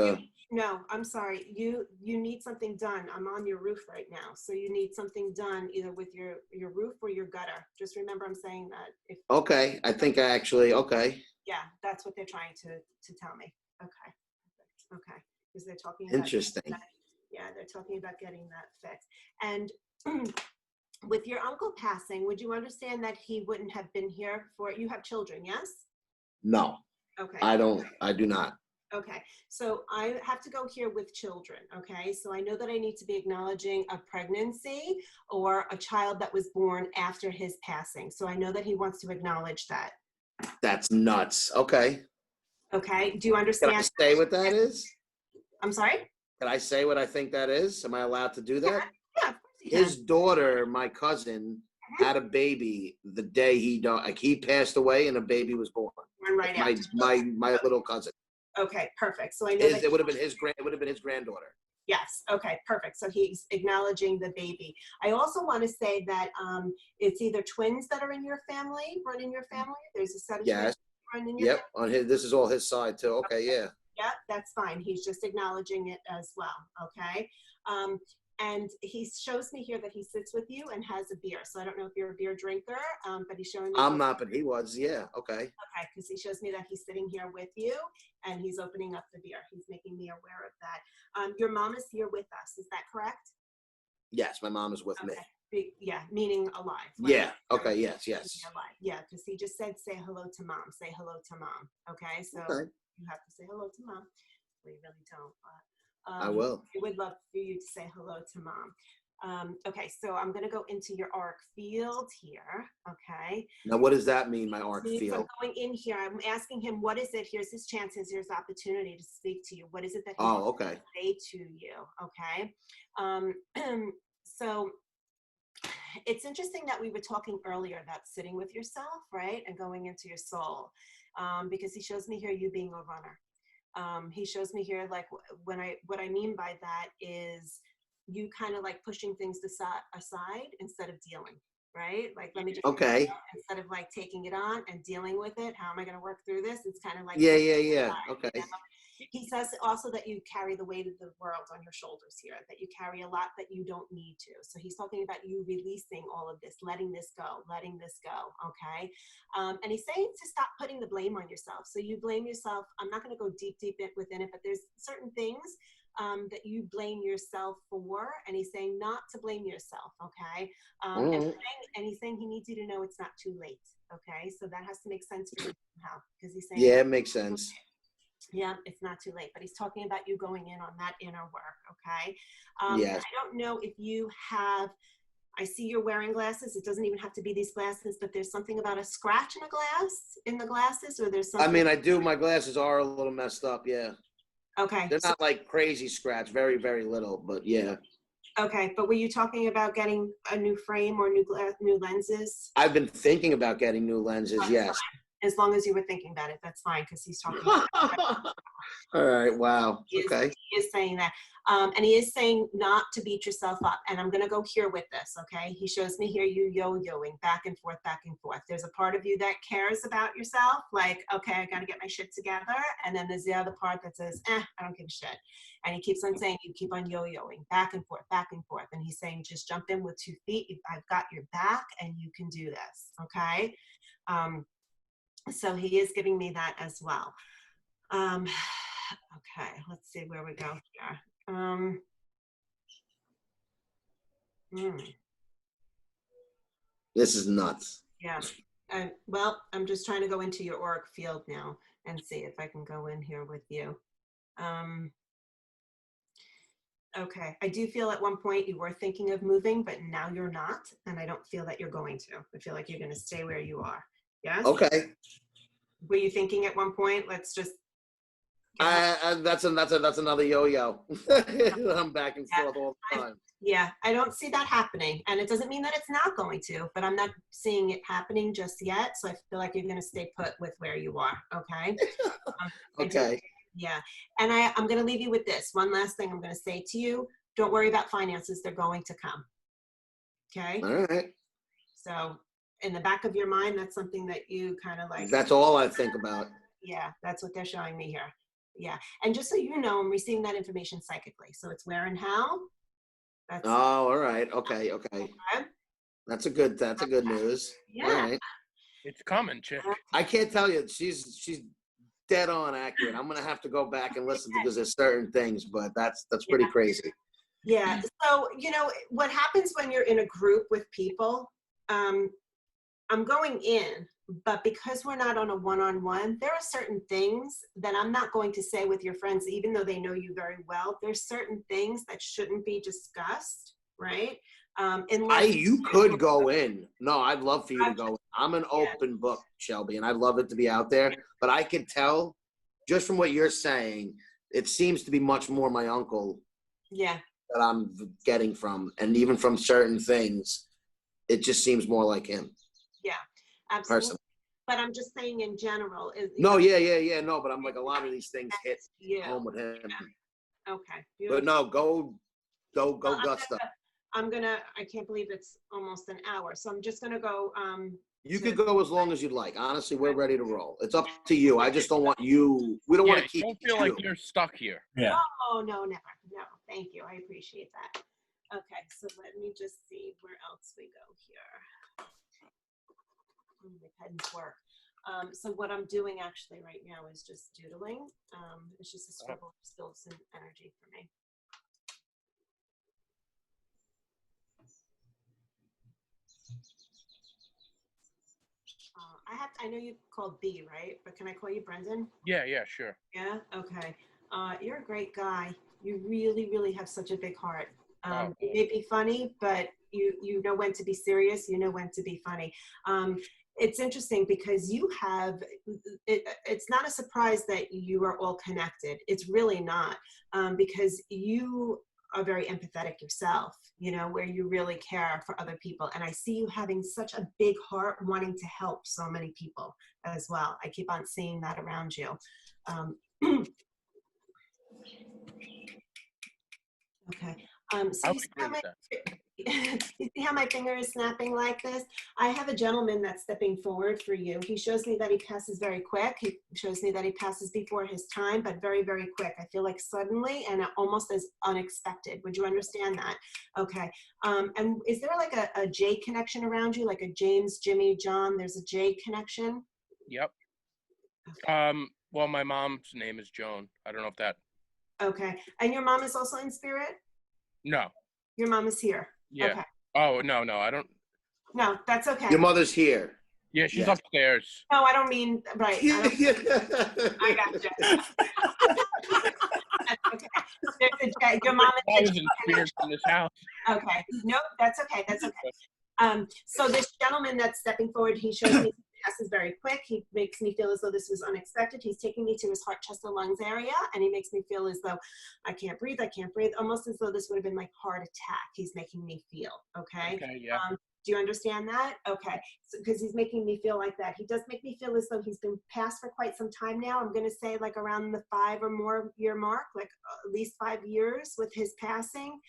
No, I'm sorry. You need something done. I'm on your roof right now. So you need something done either with your roof or your gutter. Just remember I'm saying that. Okay, I think I actually, okay. Yeah, that's what they're trying to tell me. Okay, okay, because they're talking about Interesting. Yeah, they're talking about getting that fixed. And with your uncle passing, would you understand that he wouldn't have been here for, you have children, yes? No. Okay. I do not. Okay, so I have to go here with children, okay? So I know that I need to be acknowledging a pregnancy or a child that was born after his passing. So I know that he wants to acknowledge that. That's nuts. Okay. Okay, do you understand? Can I say what that is? I'm sorry? Can I say what I think that is? Am I allowed to do that? Yeah, of course you can. His daughter, my cousin, had a baby the day he died. Like he passed away and a baby was born. Right after. My little cousin. Okay, perfect. So I know It would have been his granddaughter. Yes. Okay, perfect. So he's acknowledging the baby. I also want to say that it's either twins that are in your family, run in your family. There's a set of twins run in your Yep. family. On his, this is all his side too. Okay, yeah. Yeah, that's fine. He's just acknowledging it as well. Okay. And he shows me here that he sits with you and has a beer. So I don't know if you're a beer drinker, but he's showing me. I'm not, but he was. Yeah. Okay. Okay, because he shows me that he's sitting here with you and he's opening up the beer. He's making me aware of that. Your mom is here with us. Is that correct? Yes, my mom is with me. Yeah, meaning alive. Right? Yeah. Okay. Yes. Alive. Yeah, because he just said, say hello to mom. Say hello to mom. Okay, so you have to say hello to mom. We really don't. I will. I would love for you to say hello to mom. Okay, so I'm going to go into your arc field here. Okay. Now, what does that mean, my arc field? I'm going in here. I'm asking him, what is it? Here's his chances. Here's opportunity to speak to you. What is it that he wants to say to you? Okay. So it's interesting that we were talking earlier about sitting with yourself, right? And going into your soul. Because he shows me here you being a runner. He shows me here, like, what I mean by that is you kind of like pushing things aside instead of dealing, right? Like, let me just, instead of like taking it on and dealing with it, how am I going to work through this? It's kind of like, yeah. Okay. You know? He says also that you carry the weight of the world on your shoulders here, that you carry a lot that you don't need to. So he's talking about you releasing all of this, letting this go, okay? And he's saying to stop putting the blame on yourself. So you blame yourself. I'm not going to go deep within it, but there's certain things that you blame yourself for, and he's saying not to blame yourself, okay? And he's saying he needs you to know it's not too late, okay? So that has to make sense to you somehow, because he's saying, Yeah, it makes sense. yeah, it's not too late, but he's talking about you going in on that inner work, okay? Yes. I don't know if you have, I see you're wearing glasses. It doesn't even have to be these glasses, but there's something about a scratch in the glasses, or there's something. I mean, I do. My glasses are a little messed up. Yeah. Okay. They're not like crazy scratch, very, very little, but yeah. Okay, but were you talking about getting a new frame or new lenses? I've been thinking about getting new lenses, yes. As long as you were thinking about it, that's fine, because he's talking about All right, wow, okay. He is saying that. And he is saying not to beat yourself up. And I'm going to go here with this, okay? He shows me here you yo-yoing back and forth, back and forth. There's a part of you that cares about yourself, like, okay, I got to get my shit together. And then there's the other part that says, I don't give a shit. And he keeps on saying, you keep on yo-yoing back and forth, back and forth. And he's saying, just jump in with 2 feet. I've got your back and you can do this, okay? So he is giving me that as well. Okay, let's see where we go here. This is nuts. Yeah. Well, I'm just trying to go into your auric field now and see if I can go in here with you. Okay, I do feel at one point you were thinking of moving, but now you're not, and I don't feel that you're going to. I feel like you're going to stay where you are. Yes? Okay. Were you thinking at one point, let's just... That's another yo-yo. I'm back and forth all the time. Yeah, I don't see that happening. And it doesn't mean that it's not going to, but I'm not seeing it happening just yet. So I feel like you're going to stay put with where you are. Okay. Okay. Yeah. And I'm going to leave you with this. One last thing I'm going to say to you. Don't worry about finances. They're going to come. Okay. All right. So in the back of your mind, that's something that you kind of like. That's all I think about. Yeah. That's what they're showing me here. Yeah. And just so you know, I'm receiving that information psychically. So it's where and how. That's all right. Okay. That's a good news. Yeah. All right. It's coming, chick. I can't tell you. She's dead on accurate. I'm gonna have to go back and listen because there's certain things, but that's pretty crazy. Yeah. So, you know, what happens when you're in a group with people, I'm going in, but because we're not on a one-on-one, there are certain things that I'm not going to say with your friends, even though they know you very well. There's certain things that shouldn't be discussed, right? You could go in. No, I'd love for you to go in. I'm an open book, Shelby, and I'd love it to be out there. But I can tell, just from what you're saying, it seems to be much more my uncle that I'm getting from. And even from certain things, it just seems more like him. Yeah, absolutely. Personally. But I'm just saying in general. No, yeah. No, but I'm like, a lot of these things hit home with him. Yeah. Okay. But no, go Gusta. I can't believe it's almost an hour. So I'm just going to go. You could go as long as you'd like. Honestly, we're ready to roll. It's up to you. I just don't want you. We don't want to keep. Don't feel like you're stuck here. Yeah. Oh, no, never. No, thank you. I appreciate that. Okay, so let me just see where else we go here. My pen's work. So what I'm doing actually right now is just doodling. It's just a scribble, just build some energy for me. I know you called B, right? But can I call you Brendan? Yeah, sure. Yeah? Okay. You're a great guy. You really, really have such a big heart. You may be funny, but you know when to be serious. You know when to be funny. It's interesting because you have, it's not a surprise that you are all connected. It's really not, because you are very empathetic yourself, you know, where you really care for other people. And I see you having such a big heart, wanting to help so many people as well. I keep on seeing that around you. Okay. So I would agree with that. You see how my finger is snapping like this? I have a gentleman that's stepping forward for you. He shows me that he passes very quick. He shows me that he passes before his time, but very, very quick. I feel like suddenly and almost as unexpected. Would you understand that? Okay. And is there like a J connection around you, like a James, Jimmy, John? There's a J connection? Yep. Well, my mom's name is Joan. I don't know if that. Okay. And your mom is also in spirit? No. Your mom is here? Yeah. Okay. Oh, no, I don't. No, that's okay. Your mother's here. Yeah, she's Yeah. upstairs. No, I don't mean, right. I gotcha. That's okay. There's your mom I is was in spirits in this house. okay. Nope, that's okay. That's okay. So this gentleman that's stepping forward, he shows me he passes very quick. He makes me feel as though this was unexpected. He's taking me to his heart, chest, and lungs area, and he makes me feel as though I can't breathe, almost as though this would have been like heart attack. He's making me feel, okay? Okay, yeah. Do you understand that? Okay, because he's making me feel like that. He does make me feel as though he's been passed for quite some time now. I'm going to say like around the 5 or more year mark, like at least 5 years with his passing.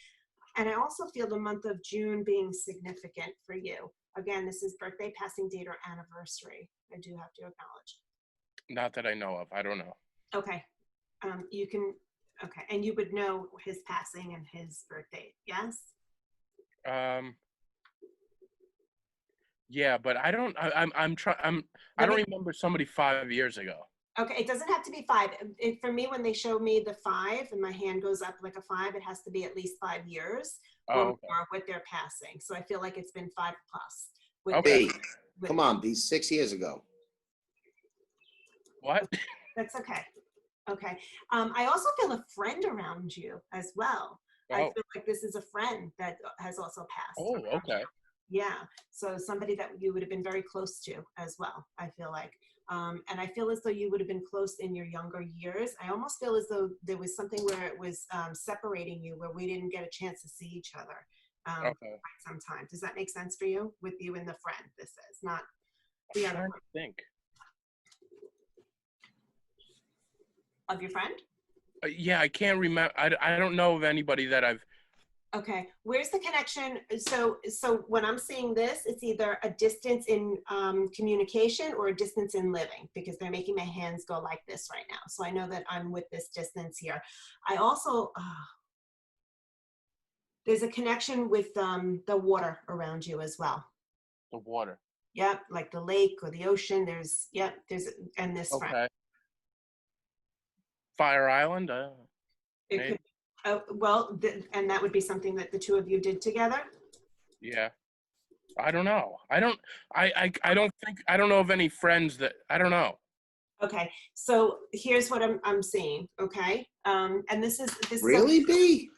And I also feel the month of June being significant for you. Again, this is birthday, passing date, or anniversary. I do have to acknowledge. Not that I know of. I don't know. Okay. You can, okay. And you would know his passing and his birthday, yes? Yeah, but I don't. I don't remember somebody 5 years ago. Okay, it doesn't have to be 5. For me, when they show me the 5 and my hand goes up like a 5, it has to be at least 5 years or Okay. more with their passing. So I feel like it's been 5 plus. Okay. B, come on, B, 6 years ago. What? That's okay. Okay. I also feel a friend around you as well. I Oh. feel like this is a friend that has also passed. Oh, around okay. you. Yeah. So somebody that you would have been very close to as well, I feel like. And I feel as though you would have been close in your younger years. I almost feel as though there was something where it was separating you, where we didn't get a chance to see each other for Okay. quite some time. Does that make sense for you? With you and the friend, this is not the I'm other trying one. to think. Of your friend? Yeah, I can't remember. I don't know of anybody that I've. Okay, where's the connection? So when I'm seeing this, it's either a distance in communication or a distance in living, because they're making my hands go like this right now. So I know that I'm with this distance here. I also, there's a connection with the water around you as well. The water. Yep, like the lake or the ocean. There's, and this friend. Okay. Fire Island. It Maybe. could, well, and that would be something that the two of you did together? Yeah. I don't know. I don't know of any friends that. I don't know. Okay, so here's what I'm seeing, okay? And this is Really, B?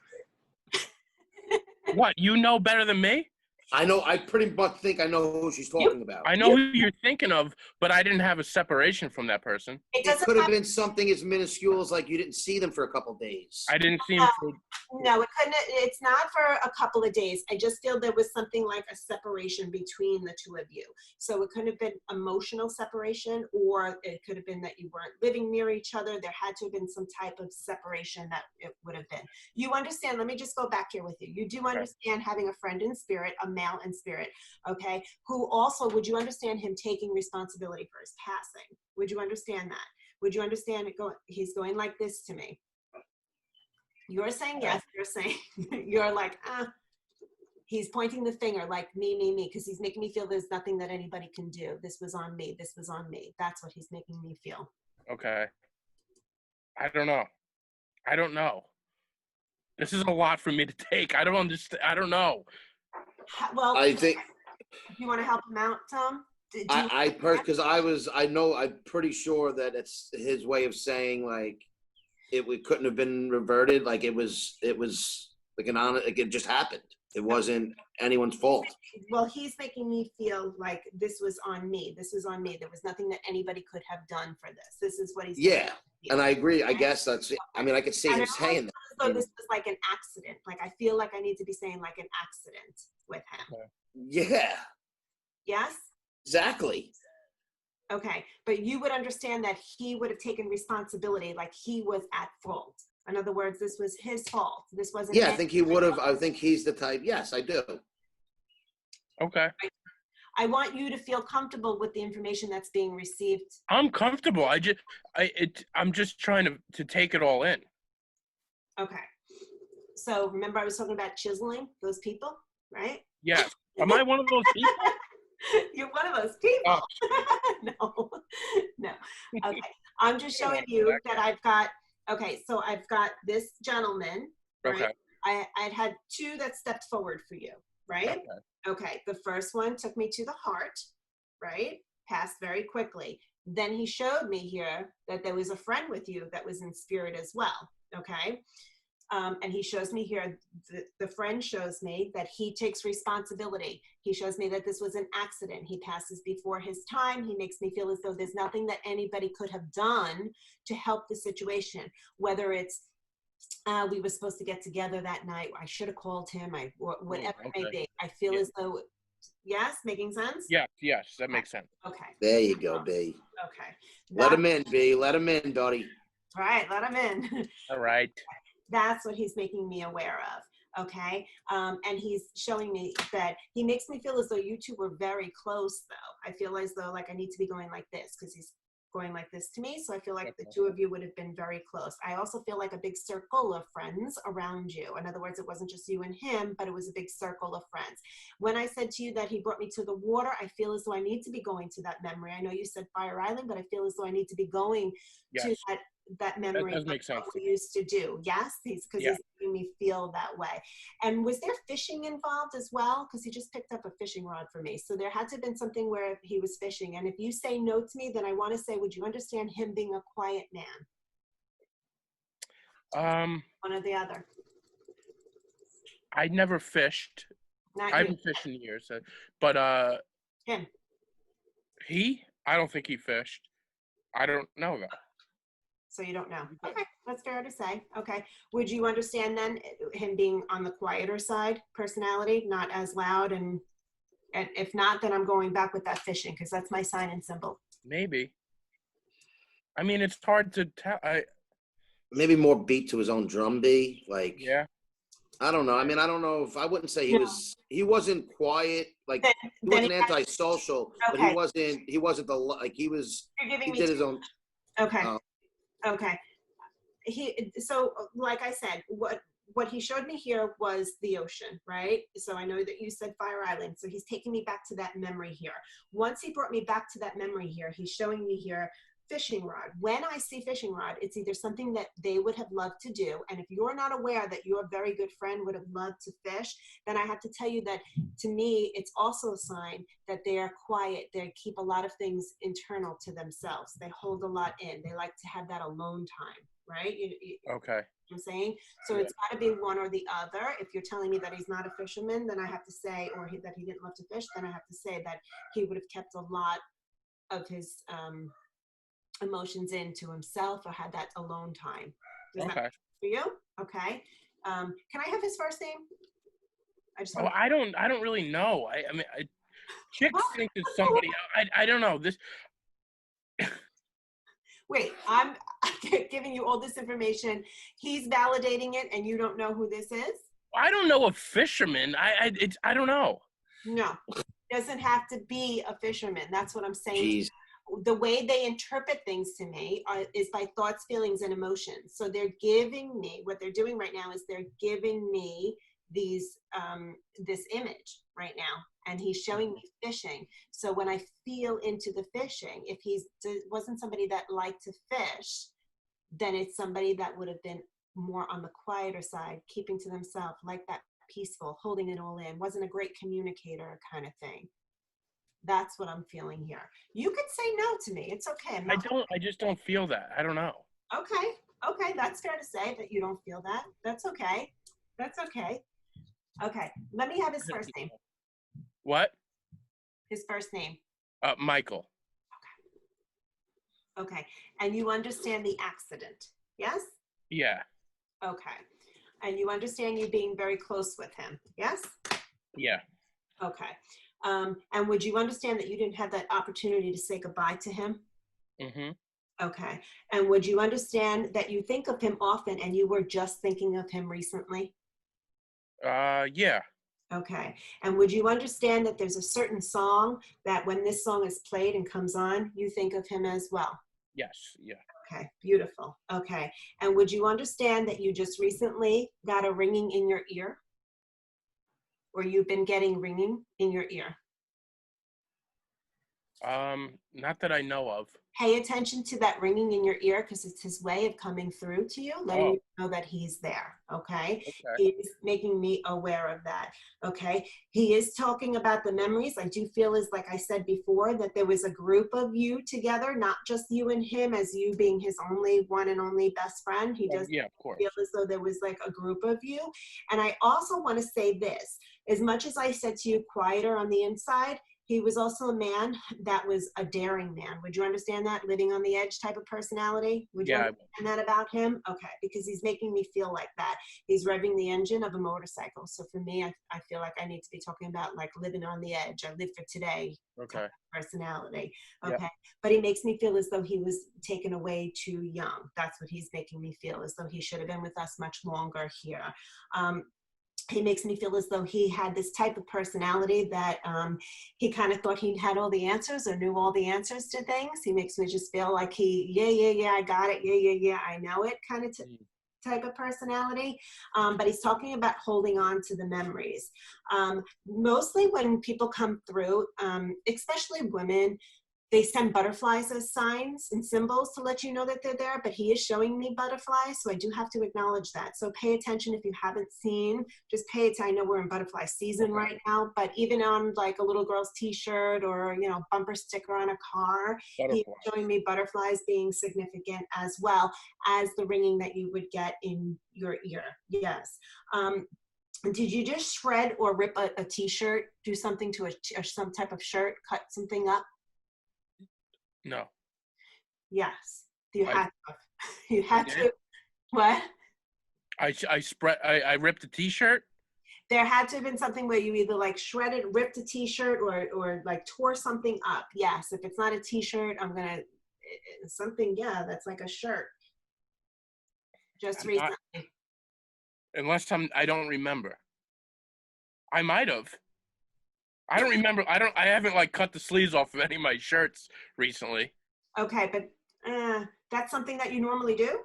What? You know better than me? I know, I pretty much think I know who she's talking about. I know who you're thinking of, but I didn't have a separation from that person. It It doesn't could have have, been something as minuscule as like you didn't see them for a couple days. I didn't see him for. no, it couldn't, it's not for a couple of days. I just feel there was something like a separation between the two of you. So it could have been emotional separation, or it could have been that you weren't living near each other. There had to have been some type of separation that it would have been. You understand, let me just go back here with you. You do understand having a friend in spirit, a male in spirit, okay, who also, would you understand him taking responsibility for his passing? Would you understand that? Would you understand it he's going like this to me? You're saying yes, you're saying, you're like, he's pointing the finger like me, because he's making me feel there's nothing that anybody can do. This was on me, this was on me. That's what he's making me feel. Okay. I don't know. This is a lot for me to take. I don't understand. I don't know. Well, I think you want to help him out, Tom? because I'm pretty sure that it's his way of saying like it couldn't have been reverted. Like it was like like it just happened. It wasn't anyone's fault. Well, he's making me feel like this was on me. This was on me. There was nothing that anybody could have done for this. This is what he's Yeah, and I agree. I guess that's. I mean, I could see him saying that. So this was like an accident. Like I feel like I need to be saying like an accident with him. Yeah, Yes. exactly. Okay, but you would understand that he would have taken responsibility, like he was at fault. In other words, this was his fault. This wasn't. Yeah, I think he would have. I think he's the type. Yes, I do. Okay. I want you to feel comfortable with the information that's being received. I'm comfortable. I'm just trying to take it all in. Okay. So remember I was talking about chiseling those people, right? Yes. Am I one of those people? You're one of those people. Oh. No. Okay. I'm just showing you that I've got, okay, so I've got this gentleman, right? Okay. I'd had two that stepped forward for you, right? Okay. The first one took me to the heart, right? Passed very quickly. Then he showed me here that there was a friend with you that was in spirit as well, okay? And he shows me here, the friend shows me that he takes responsibility. He shows me that this was an accident. He passes before his time. He makes me feel as though there's nothing that anybody could have done to help the situation, whether it's we were supposed to get together that night. I should have called him. Whatever it may be. I feel as though, yes, making sense? Yes, that makes sense. Okay. There you go, B. Okay. Let him in, B. Let him in, buddy. All right, let him in. All right. That's what he's making me aware of, okay? And he's showing me that he makes me feel as though you two were very close, though. I feel as though, like, I need to be going like this because he's going like this to me. So I feel like the two of you would have been very close. I also feel like a big circle of friends around you. In other words, it wasn't just you and him, but it was a big circle of friends. When I said to you that he brought me to the water, I feel as though I need to be going to that memory. I know you said Fire Island, but I feel as though I need to be going to that memory. That does make sense. We used to do. Yes, he's making me feel that way. And was there fishing involved as well? Because he just picked up a fishing rod for me. So there had to have been something where he was fishing. And if you say no to me, then I want to say, would you understand him being a quiet man? One or the other. I never fished. Not I you. haven't fished in years, but Him. I don't think he fished. I don't know that. So you don't know. Okay, that's fair to say. Okay. Would you understand then him being on the quieter side, personality, not as loud? And if not, then I'm going back with that fishing because that's my sign and symbol. Maybe. I mean, it's hard to tell. Maybe more beat to his own drum B. Like, Yeah. I don't know. I mean, I don't know if I wouldn't say he wasn't quiet. Like, he wasn't antisocial, but he wasn't he was, You're giving he me did his own. Okay. Okay. So like I said, what he showed me here was the ocean, right? So I know that you said Fire Island. So he's taking me back to that memory here. Once he brought me back to that memory here, he's showing me here fishing rod. When I see fishing rod, it's either something that they would have loved to do. And if you're not aware that your very good friend would have loved to fish, then I have to tell you that to me, it's also a sign that they are quiet. They keep a lot of things internal to themselves. They hold a lot in. They like to have that alone time, right? Okay. I'm saying? So it's got to be one or the other. If you're telling me that he's not a fisherman, then I have to say, or that he didn't love to fish, then I have to say that he would have kept a lot of his emotions into himself or had that alone time. Does that work for you? Okay. Can I have his first name? I don't really know. I mean, chicks think it's somebody. I don't know this. Wait, I'm giving you all this information. He's validating it, and you don't know who this is? I don't know a fisherman. I don't know. No, doesn't have to be a fisherman. That's what I'm saying. Jeez. The way they interpret things to me is by thoughts, feelings, and emotions. So they're giving me, what they're doing right now is they're giving me these this image right now, and he's showing me fishing. So when I feel into the fishing, if wasn't somebody that liked to fish, then it's somebody that would have been more on the quieter side, keeping to themselves, like that peaceful, holding it all in, wasn't a great communicator kind of thing. That's what I'm feeling here. You could say no to me. It's okay. I just don't feel that. I don't know. Okay. That's fair to say that you don't feel that. That's okay. Okay. Let me have his first name. What? His first name. Michael. Okay. And you understand the accident, yes? Yeah. Okay. And you understand you being very close with him, yes? Yeah. Okay. And would you understand that you didn't have that opportunity to say goodbye to him? Mm-hmm. Okay. And would you understand that you think of him often and you were just thinking of him recently? Yeah. Okay. And would you understand that there's a certain song that when this song is played and comes on, you think of him as well? Yes. Yeah. Okay. Beautiful. Okay. And would you understand that you just recently got a ringing in your ear? Or you've been getting ringing in your ear? Not that I know of. Pay attention to that ringing in your ear because it's his way of coming through to you, letting Oh, you know that he's there. Okay. okay. He's making me aware of that. Okay. He is talking about the memories. I do feel as like I said before that there was a group of you together, not just you and him as you being his only one and only best friend. He does Yeah, of course. feel as though there was like a group of you. And I also want to say this, as much as I said to you, quieter on the inside, he was also a man that was a daring man. Would you understand that? Living on the edge type of personality? Would you Yeah. understand that about him? Okay, because he's making me feel like that. He's revving the engine of a motorcycle. So for me, I feel like I need to be talking about like living on the edge. I live for today Okay. type of personality. Yeah. Okay, but he makes me feel as though he was taken away too young. That's what he's making me feel, as though he should have been with us much longer here. He makes me feel as though he had this type of personality that he kind of thought he had all the answers or knew all the answers to things. He makes me just feel like yeah, I got it. Yeah, I know it kind of type of personality. But he's talking about holding on to the memories. Mostly when people come through, especially women, they send butterflies as signs and symbols to let you know that they're there, but he is showing me butterflies, so I do have to acknowledge that. So pay attention if you haven't seen, just pay attention. I know we're in butterfly season right now, but even on like a little girl's t-shirt or, you know, bumper sticker on a car, he's showing me butterflies being significant as well as the ringing that you would get in your ear. Yes. Did you just shred or rip a t-shirt, do something to some type of shirt, cut something up? No. Yes, you had to. You had to. What? I ripped a t-shirt. There had to have been something where you either like shredded, ripped a t-shirt, or like tore something up. Yes, if it's not a t-shirt, I'm gonna something. Yeah, that's like a shirt. Just recently. Unless I don't remember. I might have. I don't remember. I haven't like cut the sleeves off of any of my shirts recently. Okay, but that's something that you normally do?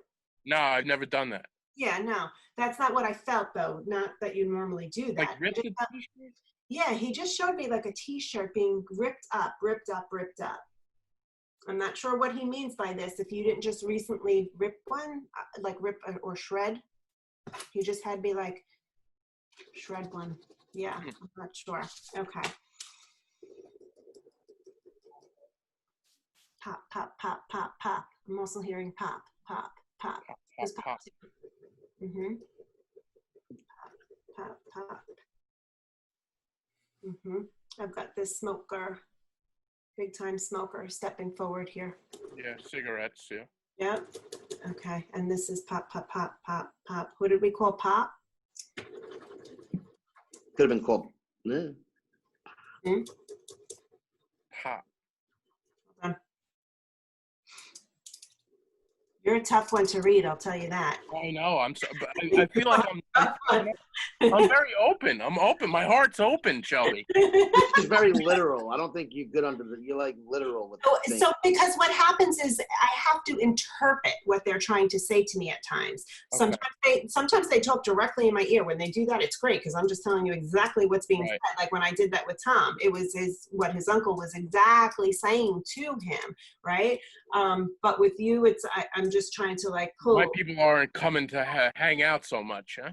No, I've never done that. Yeah, no, that's not what I felt though. Not that you normally do that. Like ripped a t-shirt? Yeah, he just showed me like a t-shirt being ripped up. I'm not sure what he means by this. If you didn't just recently rip one, like rip or shred, he just had me like shred one. Yeah, I'm not sure. Okay. Pop, pop, pop, pop, pop. I'm also hearing pop, pop, pop. Just pop. Mm-hmm. Pop, pop, pop. Mm-hmm. I've got this smoker, big time smoker, stepping forward here. Yeah, cigarettes, yeah. Yep. Okay. And this is pop, pop, pop, pop, pop. What did we call pop? Could have been called. Pop. You're a tough one to read, I'll tell you that. I know. I'm so. But I feel like I'm very open. I'm open. My heart's open, Shelby. She's very literal. I don't think you're good under the. You're like literal with things. So because what happens is I have to interpret what they're trying to say to me at times. Sometimes they talk directly in my ear. When they do that, it's great because I'm just telling you exactly what's being said. Like when I did that with Tom, it was what his uncle was exactly saying to him, right? But with you, I'm just trying to like pull. Why people aren't coming to hang out so much, huh?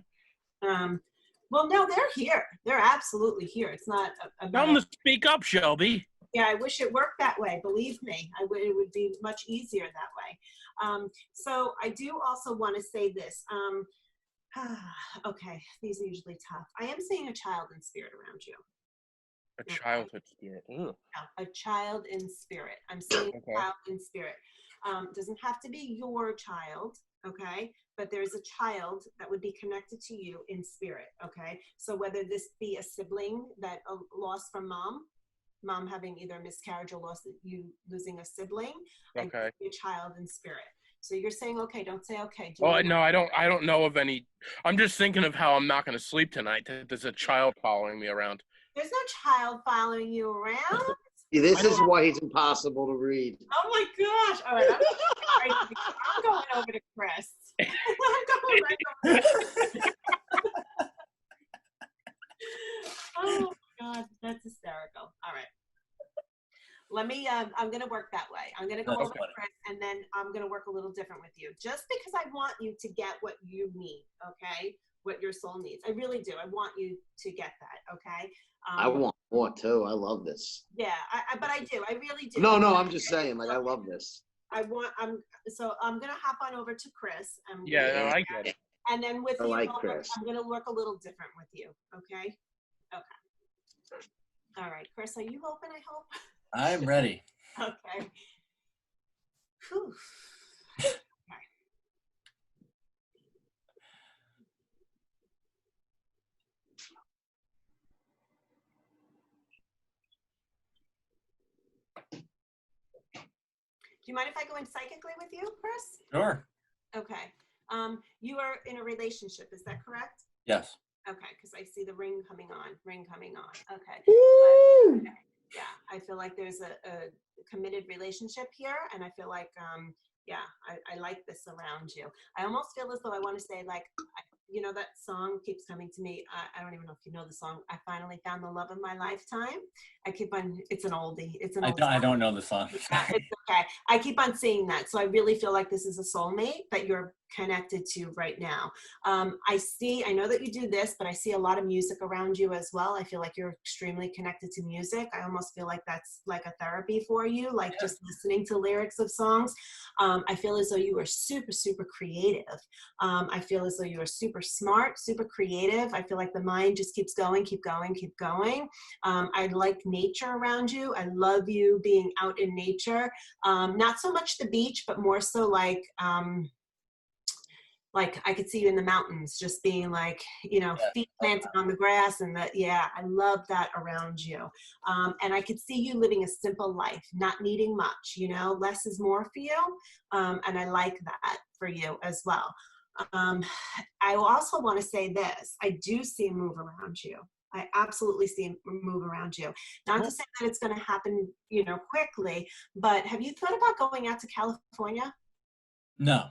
Well, no, they're here. They're absolutely here. It's not about... Tell them to speak up, Shelby. Yeah, I wish it worked that way. Believe me, it would be much easier that way. So I do also want to say this. Okay, these are usually tough. I am seeing a child in spirit around you. A childhood spirit. Ew. Yeah, a child in spirit. I'm seeing a child in spirit. Doesn't have to be your child, okay? But there's a child that would be connected to you in spirit, okay? So whether this be a sibling that lost from mom, mom having either a miscarriage or you losing a sibling. Okay. I see a child in spirit. So you're saying okay, don't say okay. Oh no, I don't know of any. I'm just thinking of how I'm not going to sleep tonight. There's a child following me around. There's no child following you around. Yeah, this is why he's impossible to read. Oh my gosh. All right. I'm going over to Chris. I'm going right over to Oh my God, that's hysterical. All right. Let me, I'm going to work that way. I'm going to go over to Chris, and then I'm going to work a little different with you. Just because I want you to get what you need, okay? What your soul needs. I really do. I want you to get that, okay? I want more too. I love this. Yeah, but I do. I really do. No, I'm just saying, like, I love this. So I'm going to hop on over to Chris. Yeah, no, I get it. And then with I you, like Chris. I'm going to work a little different with you, okay? Okay. All right, Chris, are you open, I hope? I'm ready. Okay. Whew. Do you mind if I go in psychically with you, Chris? Sure. Okay. You are in a relationship, is that correct? Yes. Okay, because I see the ring coming on. Okay. Woo! But, yeah, I feel like there's a committed relationship here, and I feel like, I like this around you. I almost feel as though I want to say, like, you know, that song keeps coming to me. I don't even know if you know the song. I finally found the love of my lifetime. It's an oldie. I don't know the song. Yeah, it's okay. I keep on seeing that. So I really feel like this is a soulmate that you're connected to right now. I know that you do this, but I see a lot of music around you as well. I feel like you're extremely connected to music. I almost feel like that's like a therapy for you, like just listening to lyrics of songs. I feel as though you are super, super creative. I feel as though you are super smart, super creative. I feel like the mind just keeps going, keep going, keep going. I like nature around you. I love you being out in nature. Not so much the beach, but more so like I could see you in the mountains, just being like, you know, feet planted on the grass, and I love that around you. And I could see you living a simple life, not needing much, you know, less is more for you. And I like that for you as well. I also want to say this, I do see a move around you. I absolutely see a move around you. Not to say that it's going to happen, you know, quickly, but have you thought about going out to California? No.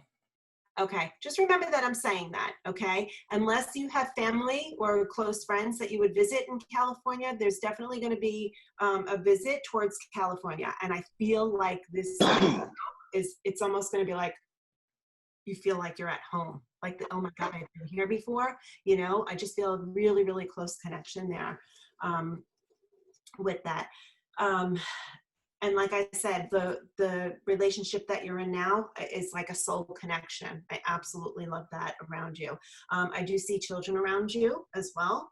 Okay, just remember that I'm saying that, okay? Unless you have family or close friends that you would visit in California, there's definitely going to be a visit towards California. And I feel like this it's almost going to be like, you feel like you're at home. Like, oh my God, I've been here before. You know, I just feel a really, really close connection there with that. And like I said, the relationship that you're in now is like a soul connection. I absolutely love that around you. I do see children around you as well.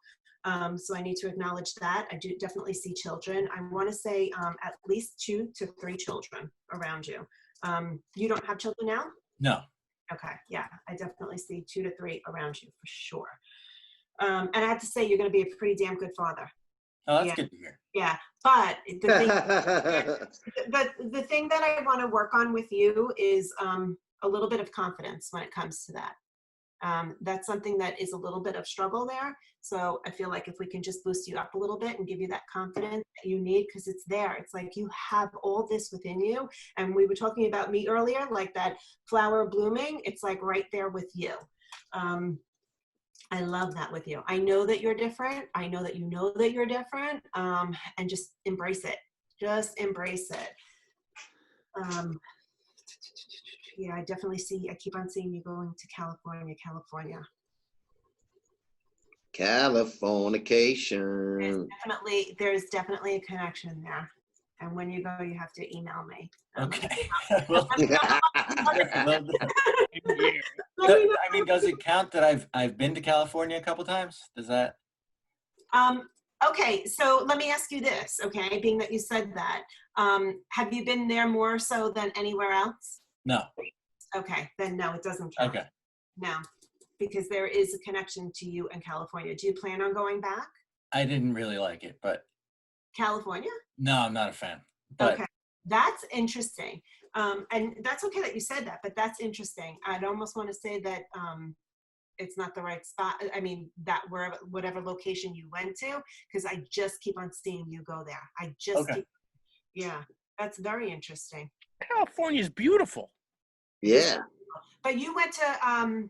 So I need to acknowledge that. I do definitely see children. I want to say at least 2 to 3 children around you. You don't have children now? No. Okay, yeah, I definitely see 2 to 3 around you for sure. And I have to say, you're going to be a pretty damn good father. Oh, that's good to hear. Yeah, but the thing that I want to work on with you is a little bit of confidence when it comes to that. That's something that is a little bit of struggle there. So I feel like if we can just boost you up a little bit and give you that confidence that you need, because it's there. It's like you have all this within you. And we were talking about me earlier, like that flower blooming. It's like right there with you. I love that with you. I know that you're different. I know that you know that you're different. And just embrace it. Just embrace it. Yeah, I definitely see, I keep on seeing you going to California. Californication. There's definitely a connection there. And when you go, you have to email me. Okay. I mean, does it count that I've been to California a couple times? Does that? Okay, so let me ask you this, okay, being that you said that. Have you been there more so than anywhere else? No. Okay, then no, it doesn't count. Okay. No, because there is a connection to you in California. Do you plan on going back? I didn't really like it, but. California? No, I'm not a fan. But Okay, that's interesting. And that's okay that you said that, but that's interesting. I'd almost want to say that it's not the right spot. I mean, that whatever location you went to, because I just keep on seeing you go there. I just Okay. yeah, that's very interesting. California's beautiful. Yeah. But you went to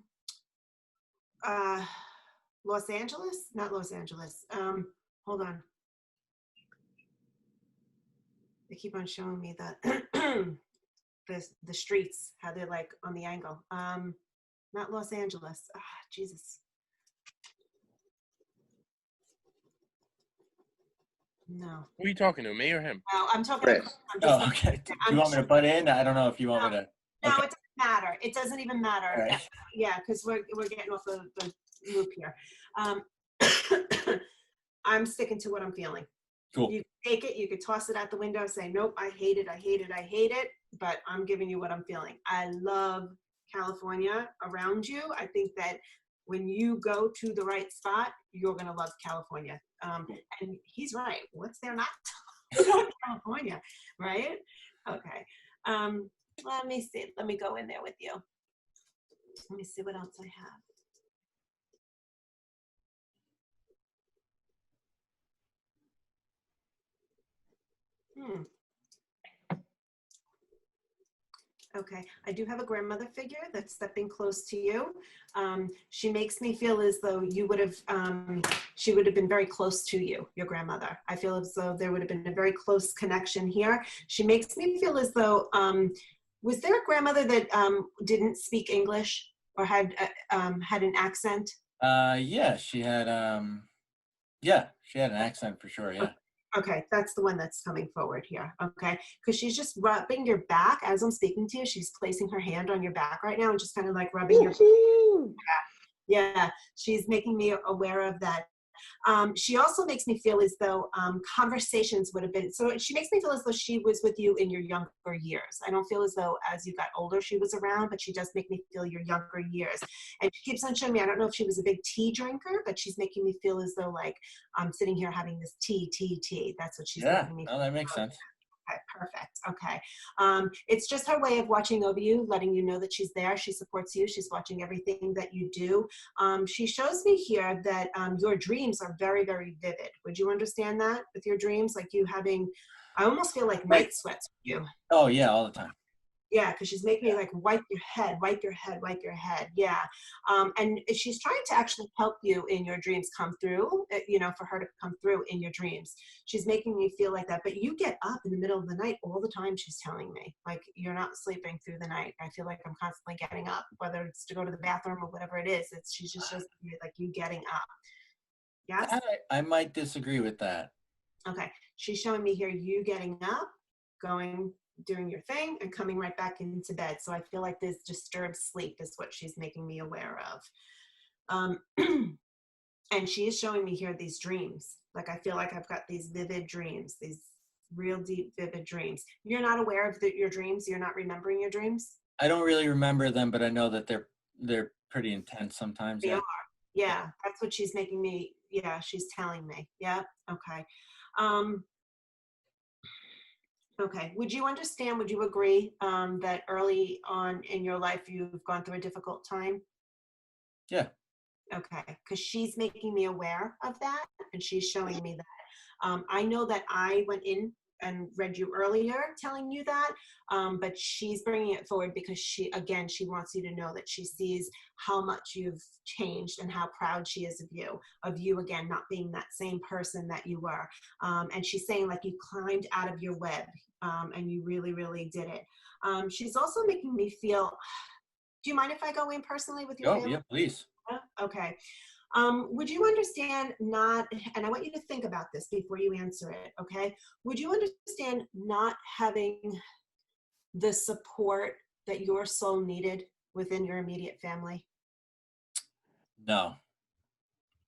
Los Angeles? Not Los Angeles. Hold on. They keep on showing me that the streets, how they're like on the angle. Not Los Angeles. Ah, Jesus. No. Who are you talking to, me or him? No, I'm talking. Chris. I'm just. oh, okay. Do I'm you want me to butt in? I don't know if you want me to. No, Okay. it doesn't matter. It doesn't even matter. All right. Yeah, because we're getting off the loop here. I'm sticking to what I'm feeling. Cool. You can take it, you could toss it out the window, say, nope, I hate it, I hate it, I hate it, but I'm giving you what I'm feeling. I love California around you. I think that when you go to the right spot, you're going to love California. And he's right. What's there not to love California, right? Okay. Let me see. Let me go in there with you. Let me see what else I have. Okay, I do have a grandmother figure that's stepping close to you. She makes me feel as though you would have, she would have been very close to you, your grandmother. I feel as though there would have been a very close connection here. She makes me feel as though, was there a grandmother that didn't speak English or had an accent? Yeah, she had an accent for sure. Yeah. Okay, that's the one that's coming forward here. Okay, because she's just rubbing your back as I'm speaking to you. She's placing her hand on your back right now and just kind of like rubbing your back. Yeah, she's making me aware of that. She also makes me feel as though conversations would have been, so she makes me feel as though she was with you in your younger years. I don't feel as though as you got older she was around, but she does make me feel your younger years. And she keeps on showing me, I don't know if she was a big tea drinker, but she's making me feel as though like I'm sitting here having this tea. That's what she's making me feel. No, that makes sense. Okay, perfect. Okay. It's just her way of watching over you, letting you know that she's there. She supports you. She's watching everything that you do. She shows me here that your dreams are very, very vivid. Would you understand that with your dreams? Like you having, I almost feel like night sweats with you. Oh, yeah, all the time. Yeah, because she's making me like wipe your head. Yeah. And she's trying to actually help you in your dreams come through, for her to come through in your dreams. She's making me feel like that. But you get up in the middle of the night all the time, she's telling me. Like you're not sleeping through the night. I feel like I'm constantly getting up, whether it's to go to the bathroom or whatever it is. She's just like you getting up. Yes? I might disagree with that. Okay. She's showing me here you getting up, doing your thing and coming right back into bed. So I feel like this disturbed sleep is what she's making me aware of. And she is showing me here these dreams. Like I feel like I've got these vivid dreams, these real deep, vivid dreams. You're not aware of your dreams? You're not remembering your dreams? I don't really remember them, but I know that they're pretty intense sometimes. They are. Yeah, that's what she's making me, she's telling me. Yeah, okay. Okay. Would you agree that early on in your life you've gone through a difficult time? Yeah. Okay. Because she's making me aware of that and she's showing me that. I know that I went in and read you earlier telling you that, but she's bringing it forward because she wants you to know that she sees how much you've changed and how proud she is of you again, not being that same person that you were. And she's saying like you climbed out of your web and you really, really did it. She's also making me feel, do you mind if I go in personally with your family? Yeah, please. Okay. Would you understand and I want you to think about this before you answer it, okay? Would you understand not having the support that your soul needed within your immediate family? No.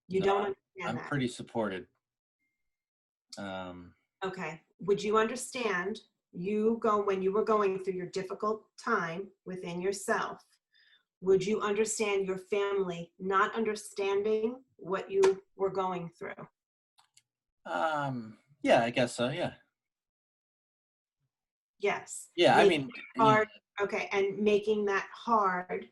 You don't understand I'm that? pretty supported. Okay. Would you understand when you were going through your difficult time within yourself, would you understand your family not understanding what you were going through? Yeah, I guess so. Yeah. Yes. Yeah. I Making mean, it hard. Okay. And making that hard.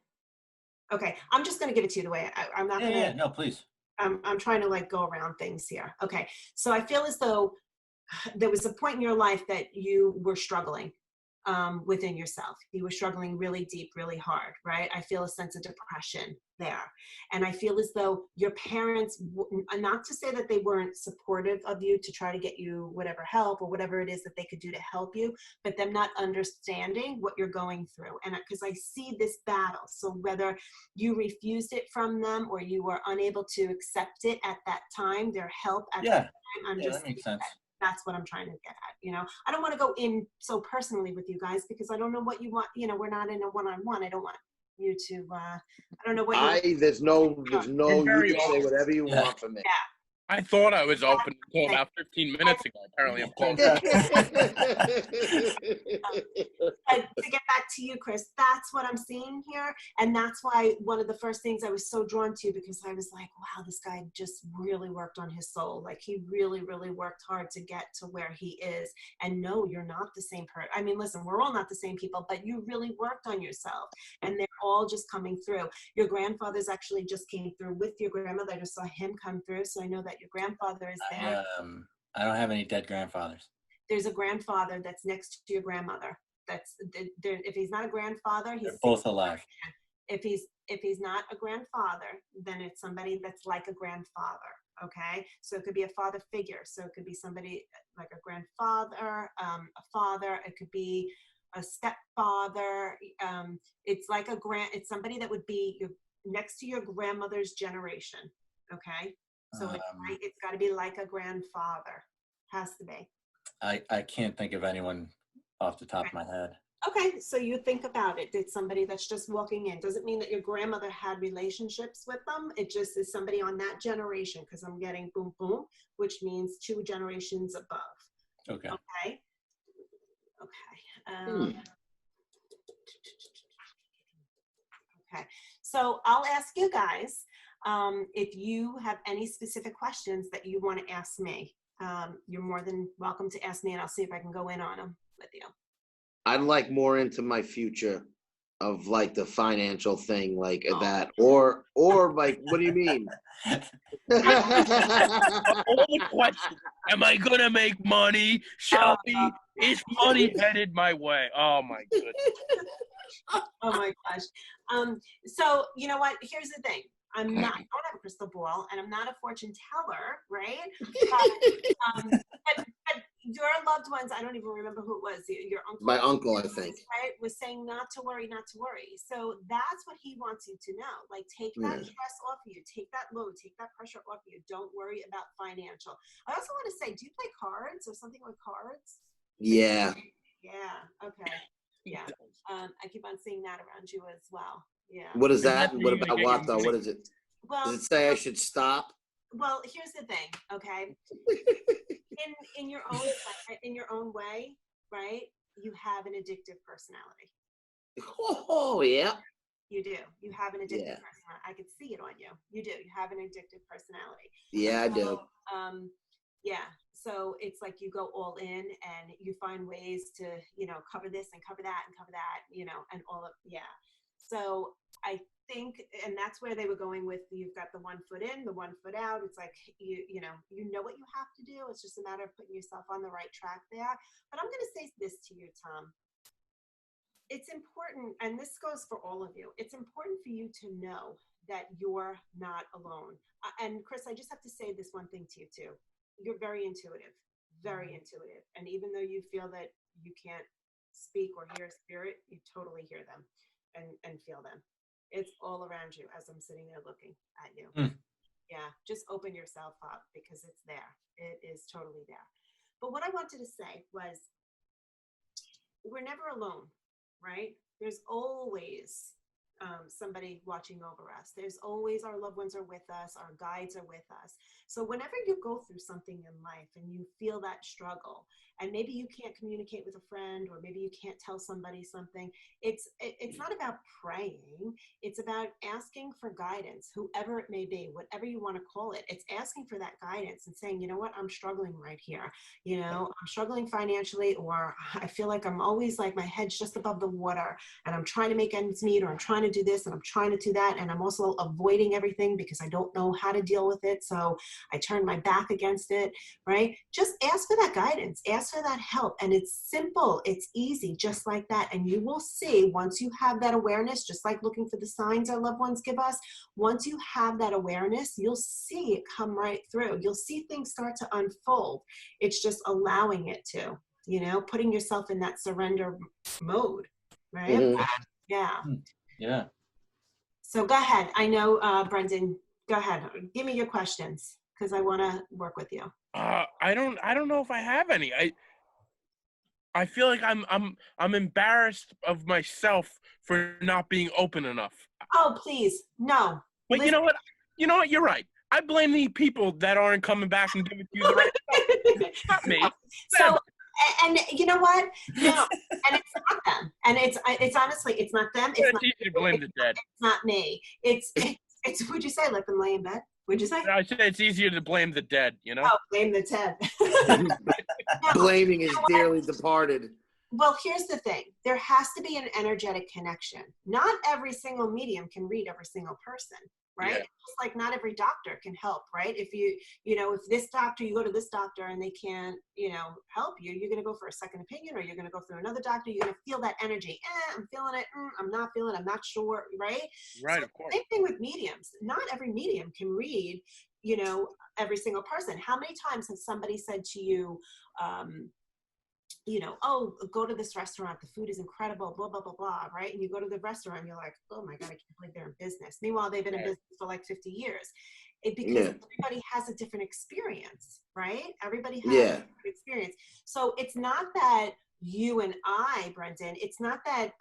Okay. I'm just going to give it to you the way I'm not yeah, going yeah. to, No, please. I'm trying to like go around things here. Okay. So I feel as though there was a point in your life that you were struggling within yourself. You were struggling really deep, really hard, right? I feel a sense of depression there. And I feel as though your parents, not to say that they weren't supportive of you to try to get you whatever help or whatever it is that they could do to help you, but them not understanding what you're going through. And because I see this battle. So whether you refused it from them or you were unable to accept it at that time, their help at Yeah. that time, I'm Yeah, just that makes sense. that's what I'm trying to get at. You know, I don't want to go in so personally with you guys because I don't know what you want. You know, we're not in a one-on-one. I don't want you to, I don't know what you there's no, You're you very can say open. whatever you Yeah. want from me. I thought I was open until about 15 minutes ago. Apparently, I'm closed. But to get back to you, Chris, that's what I'm seeing here. And that's why one of the first things I was so drawn to, because I was like, wow, this guy just really worked on his soul. Like he really, really worked hard to get to where he is. And no, you're not the same person. I mean, listen, we're all not the same people, but you really worked on yourself and they're all just coming through. Your grandfather's actually just came through with your grandmother. I just saw him come through. So I know that your grandfather is there. I don't have any dead grandfathers. There's a grandfather that's next to your grandmother. That's there. If he's not a grandfather, he's They're both alive. if he's not a grandfather, then it's somebody that's like a grandfather. Okay, so it could be a father figure. So it could be somebody like a grandfather, a father. It could be a stepfather. It's like it's somebody that would be next to your grandmother's generation. Okay, so it's got to be like a grandfather. Has to be. I can't think of anyone off the top of my head. Okay, so you think about it. It's somebody that's just walking in. Doesn't mean that your grandmother had relationships with them. It just is somebody on that generation, because I'm getting boom, boom, which means 2 generations above. Okay. Okay. Okay. Okay. So I'll ask you guys if you have any specific questions that you want to ask me. You're more than welcome to ask me, and I'll see if I can go in on them with you. I'd like more into my future of like the financial thing, like that, or like, what do you mean? All the questions. Am I gonna make money? Shelby, is money headed my way? Oh my goodness. Oh my gosh. So you know what? Here's the thing. I don't have a crystal ball, and I'm not a fortune teller, right? But your loved ones, I don't even remember who it was. Your uncle. My uncle, I think. Right, was saying not to worry, not to worry. So that's what he wants you to know. Like, take that stress off of you. Take that load. Take that pressure off of you. Don't worry about financial. I also want to say, do you play cards or something with cards? Yeah. Yeah. Okay. Yeah. I keep on seeing that around you as well. Yeah. What is that? That's What where you about get what your though? money. What is it? Well, Does it say I should stop? well, here's the thing, okay? in your own way, right? You have an addictive personality. Oh yeah. You do. You have an addictive Yeah. personality. I could see it on you. You do. You have an addictive personality. Yeah, I do. Yeah. So it's like you go all in and you find ways to, cover this and cover that and cover that, and all of, yeah. So I think, and that's where they were going with, you've got the 1 foot in, the 1 foot out. It's like, you know what you have to do. It's just a matter of putting yourself on the right track there. But I'm going to say this to you, Tom. It's important, and this goes for all of you, it's important for you to know that you're not alone. And Chris, I just have to say this one thing to you too. You're very intuitive, very intuitive. And even though you feel that you can't speak or hear spirit, you totally hear them and feel them. It's all around you as I'm sitting there looking at you. Yeah, just open yourself up because it's there. It is totally there. But what I wanted to say was, we're never alone. Right? There's always somebody watching over us. There's always our loved ones are with us, our guides are with us. So whenever you go through something in life and you feel that struggle, and maybe you can't communicate with a friend, or maybe you can't tell somebody something, it's not about praying. It's about asking for guidance, whoever it may be, whatever you want to call it. It's asking for that guidance and saying, you know what, I'm struggling right here. You know, I'm struggling financially, or I feel like I'm always like my head's just above the water, and I'm trying to make ends meet, or I'm trying to do this and I'm trying to do that, and I'm also avoiding everything because I don't know how to deal with it. So I turn my back against it, right? Just ask for that guidance, ask for that help. And it's simple, it's easy, just like that. And you will see, once you have that awareness, just like looking for the signs our loved ones give us, once you have that awareness, you'll see it come right through. You'll see things start to unfold. It's just allowing it to, you know, putting yourself in that surrender mode, right? Mhm. Yeah. Yeah. So go ahead. I know, Brendan, go ahead. Give me your questions, because I want to work with you. I don't know if I have any. I feel like I'm embarrassed of myself for not being open enough. Oh, please. No. But you know what? You know what? You're right. I blame the people that aren't coming back and giving you the right stuff. Not me. So, and you know what? No, and it's not them. And it's honestly, it's not them. It's not, easy to blame the dead. it's not me. It's, would you say, let them lay in bed? Would you say? I said it's easier to blame the dead, you know? Oh, blame the dead. Blaming is dearly departed. Well, here's the thing. There has to be an energetic connection. Not every single medium can read every single person, right? Yeah. Just like not every doctor can help, right? If you know, if this doctor, you go to this doctor and they can't, you know, help you, you're going to go for a second opinion, or you're going to go through another doctor. You're going to feel that energy. I'm feeling it. I'm not feeling it. I'm not sure, right? Right, So of course. same thing with mediums. Not every medium can read, you know, every single person. How many times has somebody said to you, you know, oh, go to this restaurant, the food is incredible, blah, blah, blah, blah, right? And you go to the restaurant and you're like, oh my God, I can't believe they're in business. Meanwhile, they've been in business for like 50 years. Because everybody has a different experience, right? Everybody has a different experience. So it's not that you and I, Brendan, it's not that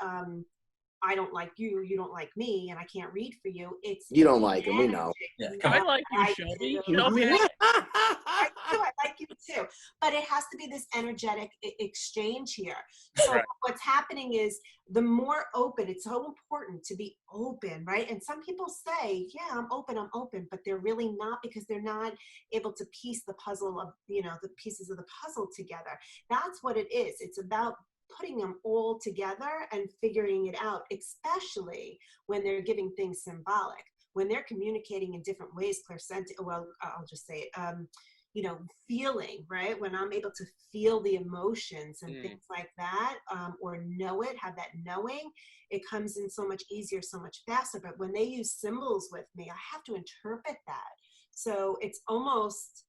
I don't like you, you don't like me, and I can't read for you. It's You don't like him, we know. Yeah, I like you, Shelby. Shelby, I do. I like you too. But it has to be this energetic exchange here. So Right. what's happening is the more open, it's so important to be open, right? And some people say, yeah, I'm open, but they're really not, because they're not able to piece the puzzle of, you know, the pieces of the puzzle together. That's what it is. It's about putting them all together and figuring it out, especially when they're giving things symbolic, when they're communicating in different ways, well, I'll just say it, you know, feeling, right? When I'm able to feel the emotions and things like that, or know it, have that knowing, it comes in so much easier, so much faster. But when they use symbols with me, I have to interpret that. So it's almost,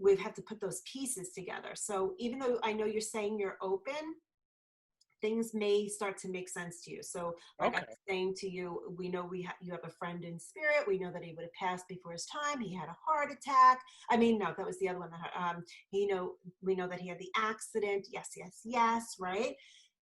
we've had to put those pieces together. So even though I know you're saying you're open, things may start to make sense to you. So like I was saying to you, we know you have a friend in spirit. We know that he would have passed before his time. He had a heart attack. I mean, no, that was the other one. We know that he had the accident. Yes, right?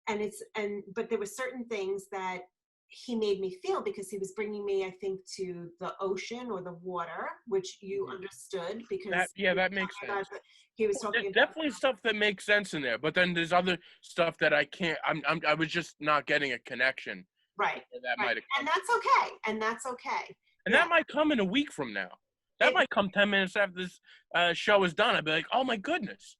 But there were certain things that he made me feel, because he was bringing me, I think, to the ocean or the water, which you understood, because that makes sense. He was talking There's about definitely stuff that makes sense in there, but then there's other stuff that I can't. I was just not getting a connection. Right. That might have come. And that's okay. And that might come in a week from now. That might come 10 minutes after this show is done. I'd be like, oh my goodness,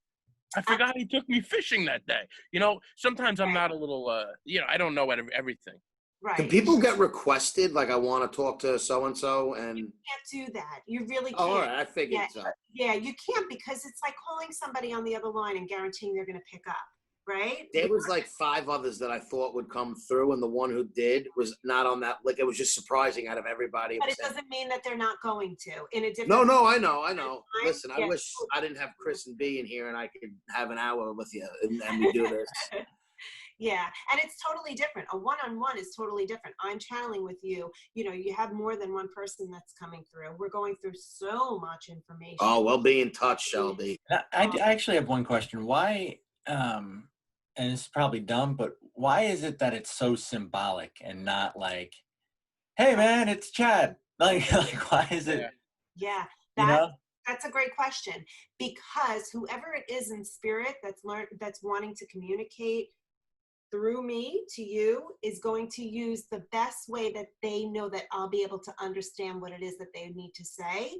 I forgot he took me fishing that day. You know, sometimes I'm not a little, you know, I don't know everything. Right. Can people get requested, like, I want to talk to so-and-so, and you can't do that. You really can't. Oh, all right, I figured so. Yeah, you can't, because it's like calling somebody on the other line and guaranteeing they're going to pick up, right? There was like 5 others that I thought would come through, and the one who did was not on that. Like, it was just surprising out of everybody. But it doesn't mean that they're not going to. In a different. No, I know. Listen, I wish I didn't have Chris and B in here, and I could have an hour with you and we do this. Yeah, and it's totally different. A one-on-one is totally different. I'm channeling with you. You know, you have more than one person that's coming through. We're going through so much information. Oh, well, be in touch, Shelby. I actually have one question. Why, and it's probably dumb, but why is it that it's so symbolic and not like hey man, it's Chad. Like why is it? Yeah, You know? that's a great question, because whoever it is in spirit that's wanting to communicate through me to you is going to use the best way that they know that I'll be able to understand what it is that they need to say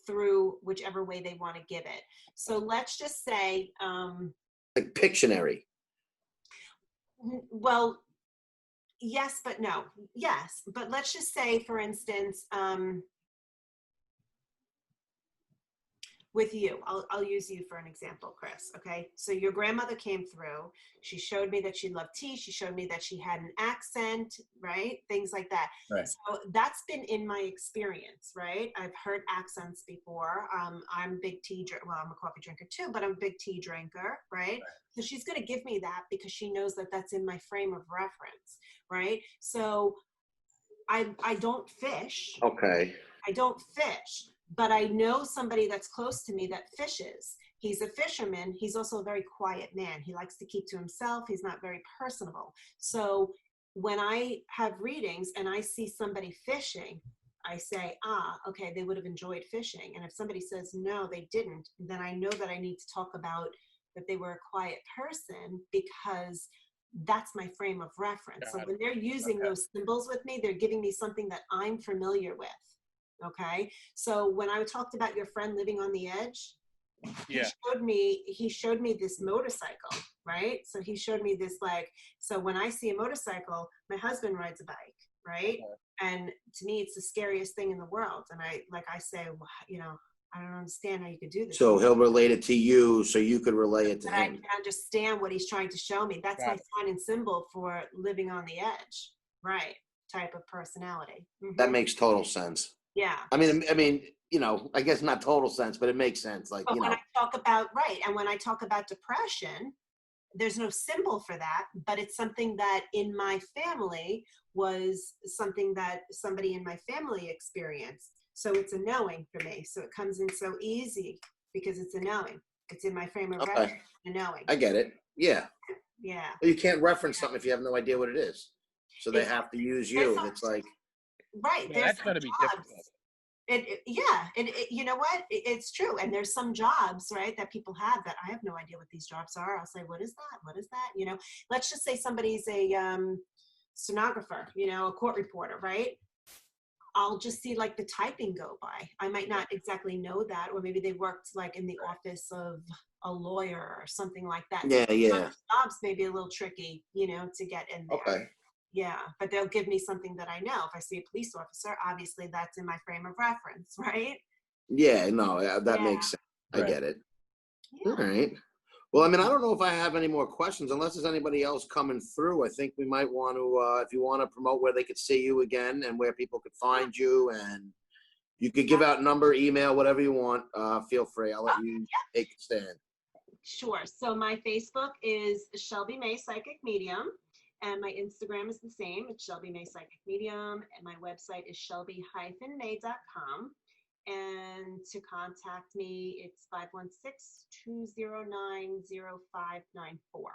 through whichever way they want to give it. So let's just say, Like Pictionary. well, yes, but no. Yes, but let's just say, for instance, with you, I'll use you for an example, Chris. Okay, so your grandmother came through. She showed me that she loved tea. She showed me that she had an accent, right? Things like that. Right. So that's been in my experience, right? I've heard accents before. I'm a big tea drinker. Well, I'm a coffee drinker too, but I'm a big tea drinker, right? So she's going to give me that because she knows that that's in my frame of reference, right? So I don't fish. Okay. I don't fish, but I know somebody that's close to me that fishes. He's a fisherman. He's also a very quiet man. He likes to keep to himself. He's not very personable. So when I have readings and I see somebody fishing, I say, okay, they would have enjoyed fishing. And if somebody says, no, they didn't, then I know that I need to talk about that they were a quiet person, because that's my frame of reference. So when they're using those symbols with me, they're giving me something that I'm familiar with. Okay. So when I talked about your friend living on the edge, he showed me this motorcycle, right? So he showed me this, like, so when I see a motorcycle, my husband rides a bike, right? And to me, it's the scariest thing in the world. And I say, well, you know, I don't understand how you could do this. So he'll relate it to you so you could relay it to but I him. can understand what he's trying to show me. That's my sign and symbol for living on the edge, right? Type of personality. Mm-hmm. That makes total sense. Yeah. I mean, you know, I guess not total sense, but it makes sense. Like, but you when know. I talk about, right, and when I talk about depression, there's no symbol for that, but it's something that in my family was something that somebody in my family experienced. So it's a knowing for me. So it comes in so easy because it's a knowing. It's in my frame of reference, a knowing. I get it. Yeah. Yeah. You can't reference something if you have no idea what it is. So they have to use you. And it's like. Right. Yeah, that's got to be difficult. You know what? It's true. And there's some jobs, right, that people have that I have no idea what these jobs are. I'll say, what is that? What is that? You know, let's just say somebody's a stenographer, you know, a court reporter, right? I'll just see like the typing go by. I might not exactly know that, or maybe they worked like in the office of a lawyer or something like that. Yeah, so yeah. Jobs may be a little tricky, you know, to get in there. Okay. Yeah, but they'll give me something that I know. If I see a police officer, obviously that's in my frame of reference, right? Yeah, no, that makes sense. I get it. Yeah. All right. Well, I mean, I don't know if I have any more questions, unless there's anybody else coming through. I think we might want to, if you want to promote where they could see you again and where people could find you, and you could give out number, email, whatever you want. Feel free. I'll let you take a stand. Sure. So my Facebook is Shelby May Psychic Medium, and my Instagram is the same. It's Shelby May Psychic Medium, and my website is shelby-may.com. And to contact me, it's 516-209-0594.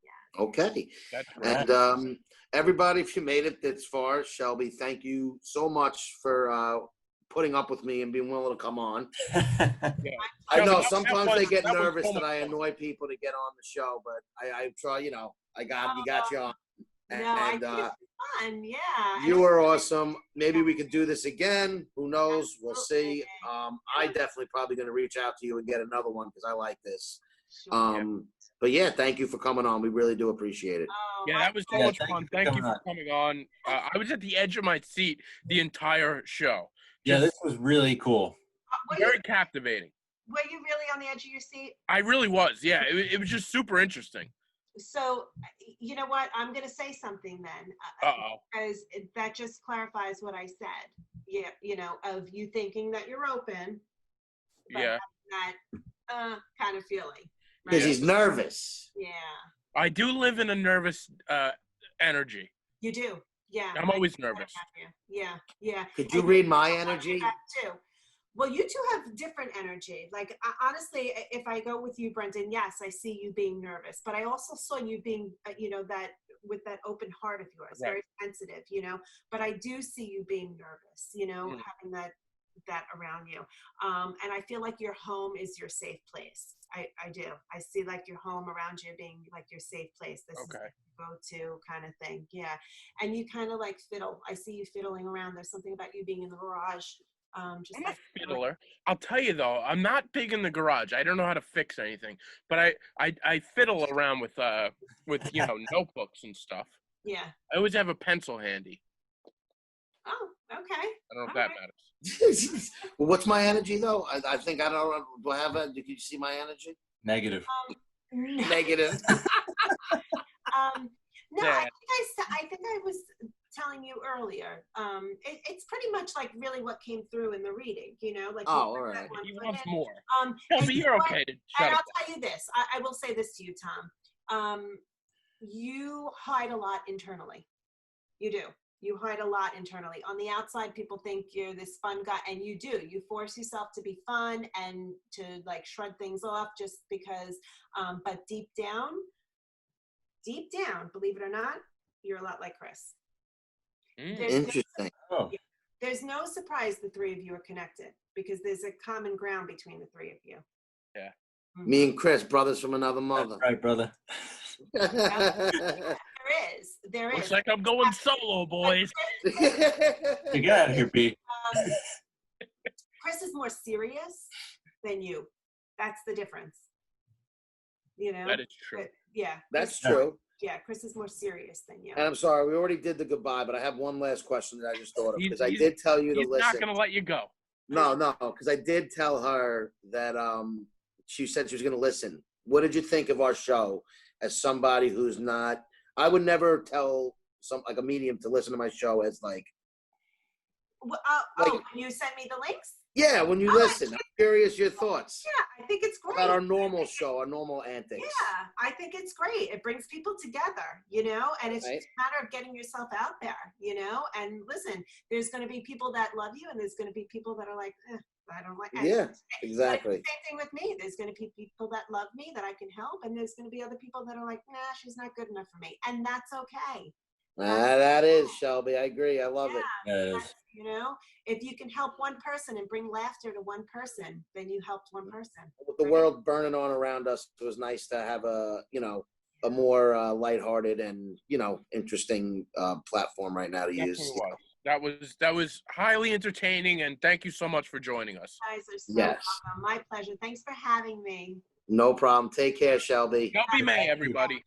Yeah. Okay. That's right. And everybody, if you made it this far, Shelby, thank you so much for putting up with me and being willing to come on. I know sometimes they get nervous that I annoy people to get on the show, but I try, you know, you got you on. And, I think it's fun. Yeah. You were awesome. Maybe we could do this again. Who knows? We'll see. I definitely probably going to reach out to you and get another one because I like this. Sure. But yeah, thank you for coming on. We really do appreciate it. Yeah, that was so much fun. Thank you for coming on. I was at the edge of my seat the entire show. Yeah, this was really cool. Very captivating. Were you really on the edge of your seat? I really was. Yeah, it was just super interesting. So, you know what? I'm going to say something then. Because that just clarifies what I said. Yeah, you know, of you thinking that you're open. But that kind of feeling. Because he's nervous. Yeah. I do live in a nervous energy. You do. Yeah. I'm always nervous. Yeah. Yeah. Could you read my energy? Too. Well, you two have different energy. Like, honestly, if I go with you, Brendan, yes, I see you being nervous, but I also saw you being, that with that open heart of yours, Right. very sensitive, but I do see you being nervous, having that around you. And I feel like your home is your safe place. I do. I see like your home around you being like your safe place. This is go-to kind of thing. Yeah. And you kind of like fiddle. I see you fiddling around. There's something about you being in the garage. I'm a fiddler. I'll tell you though, I'm not big in the garage. I don't know how to fix anything, but I fiddle around with notebooks and stuff. Yeah. I always have a pencil handy. Oh, okay. I don't know if that matters. Well, what's my energy though? I think I don't. Do I have a? Did you see my energy? Negative. Negative. No, Yeah. I think I was telling you earlier. It's pretty much like really what came through in the reading, like. Oh, all right. He wants more. And You're okay. and Shut I'll up. tell you this. I will say this to you, Tom. You hide a lot internally. You do. You hide a lot internally. On the outside, people think you're this fun guy, and you do. You force yourself to be fun and to like shrug things off just because. But deep down, believe it or not, you're a lot like Chris. Interesting. There's no surprise the three of you are connected because there's a common ground between the three of you. Yeah. Mm-hmm. Me and Chris, brothers from another mother. That's right, brother. There is. Looks like I'm going solo, boys. You get out of here, B. Chris is more serious than you. That's the difference. That is true. Yeah. That's true. Yeah, Chris is more serious than you. And I'm sorry, we already did the goodbye, but I have one last question that I just thought of because I did tell you to He's listen. not going to let you go. No, because I did tell her that she said she was going to listen. What did you think of our show as somebody who's not? I would never tell a medium to listen to my show as like. When you sent me the links? Yeah, when you listen. I'm curious your thoughts. Yeah, I think it's great. About our normal show, our normal antics. Yeah, I think it's great. It brings people together, and it's just a matter of getting yourself out there, and listen, there's going to be people that love you and there's going to be people that are like, I don't like it. Yeah, exactly. Same thing with me. There's going to be people that love me that I can help, and there's going to be other people that are like, nah, she's not good enough for me. And that's okay. That is, Shelby. I agree. I love it. That is. If you can help one person and bring laughter to one person, then you helped one person. With the world burning on around us, it was nice to have a more lighthearted and, interesting platform right now to use. That was highly entertaining, and thank you so much for joining us. You guys are so welcome. My pleasure. Thanks for having me. No problem. Take care, Shelby. Shelby May, everybody.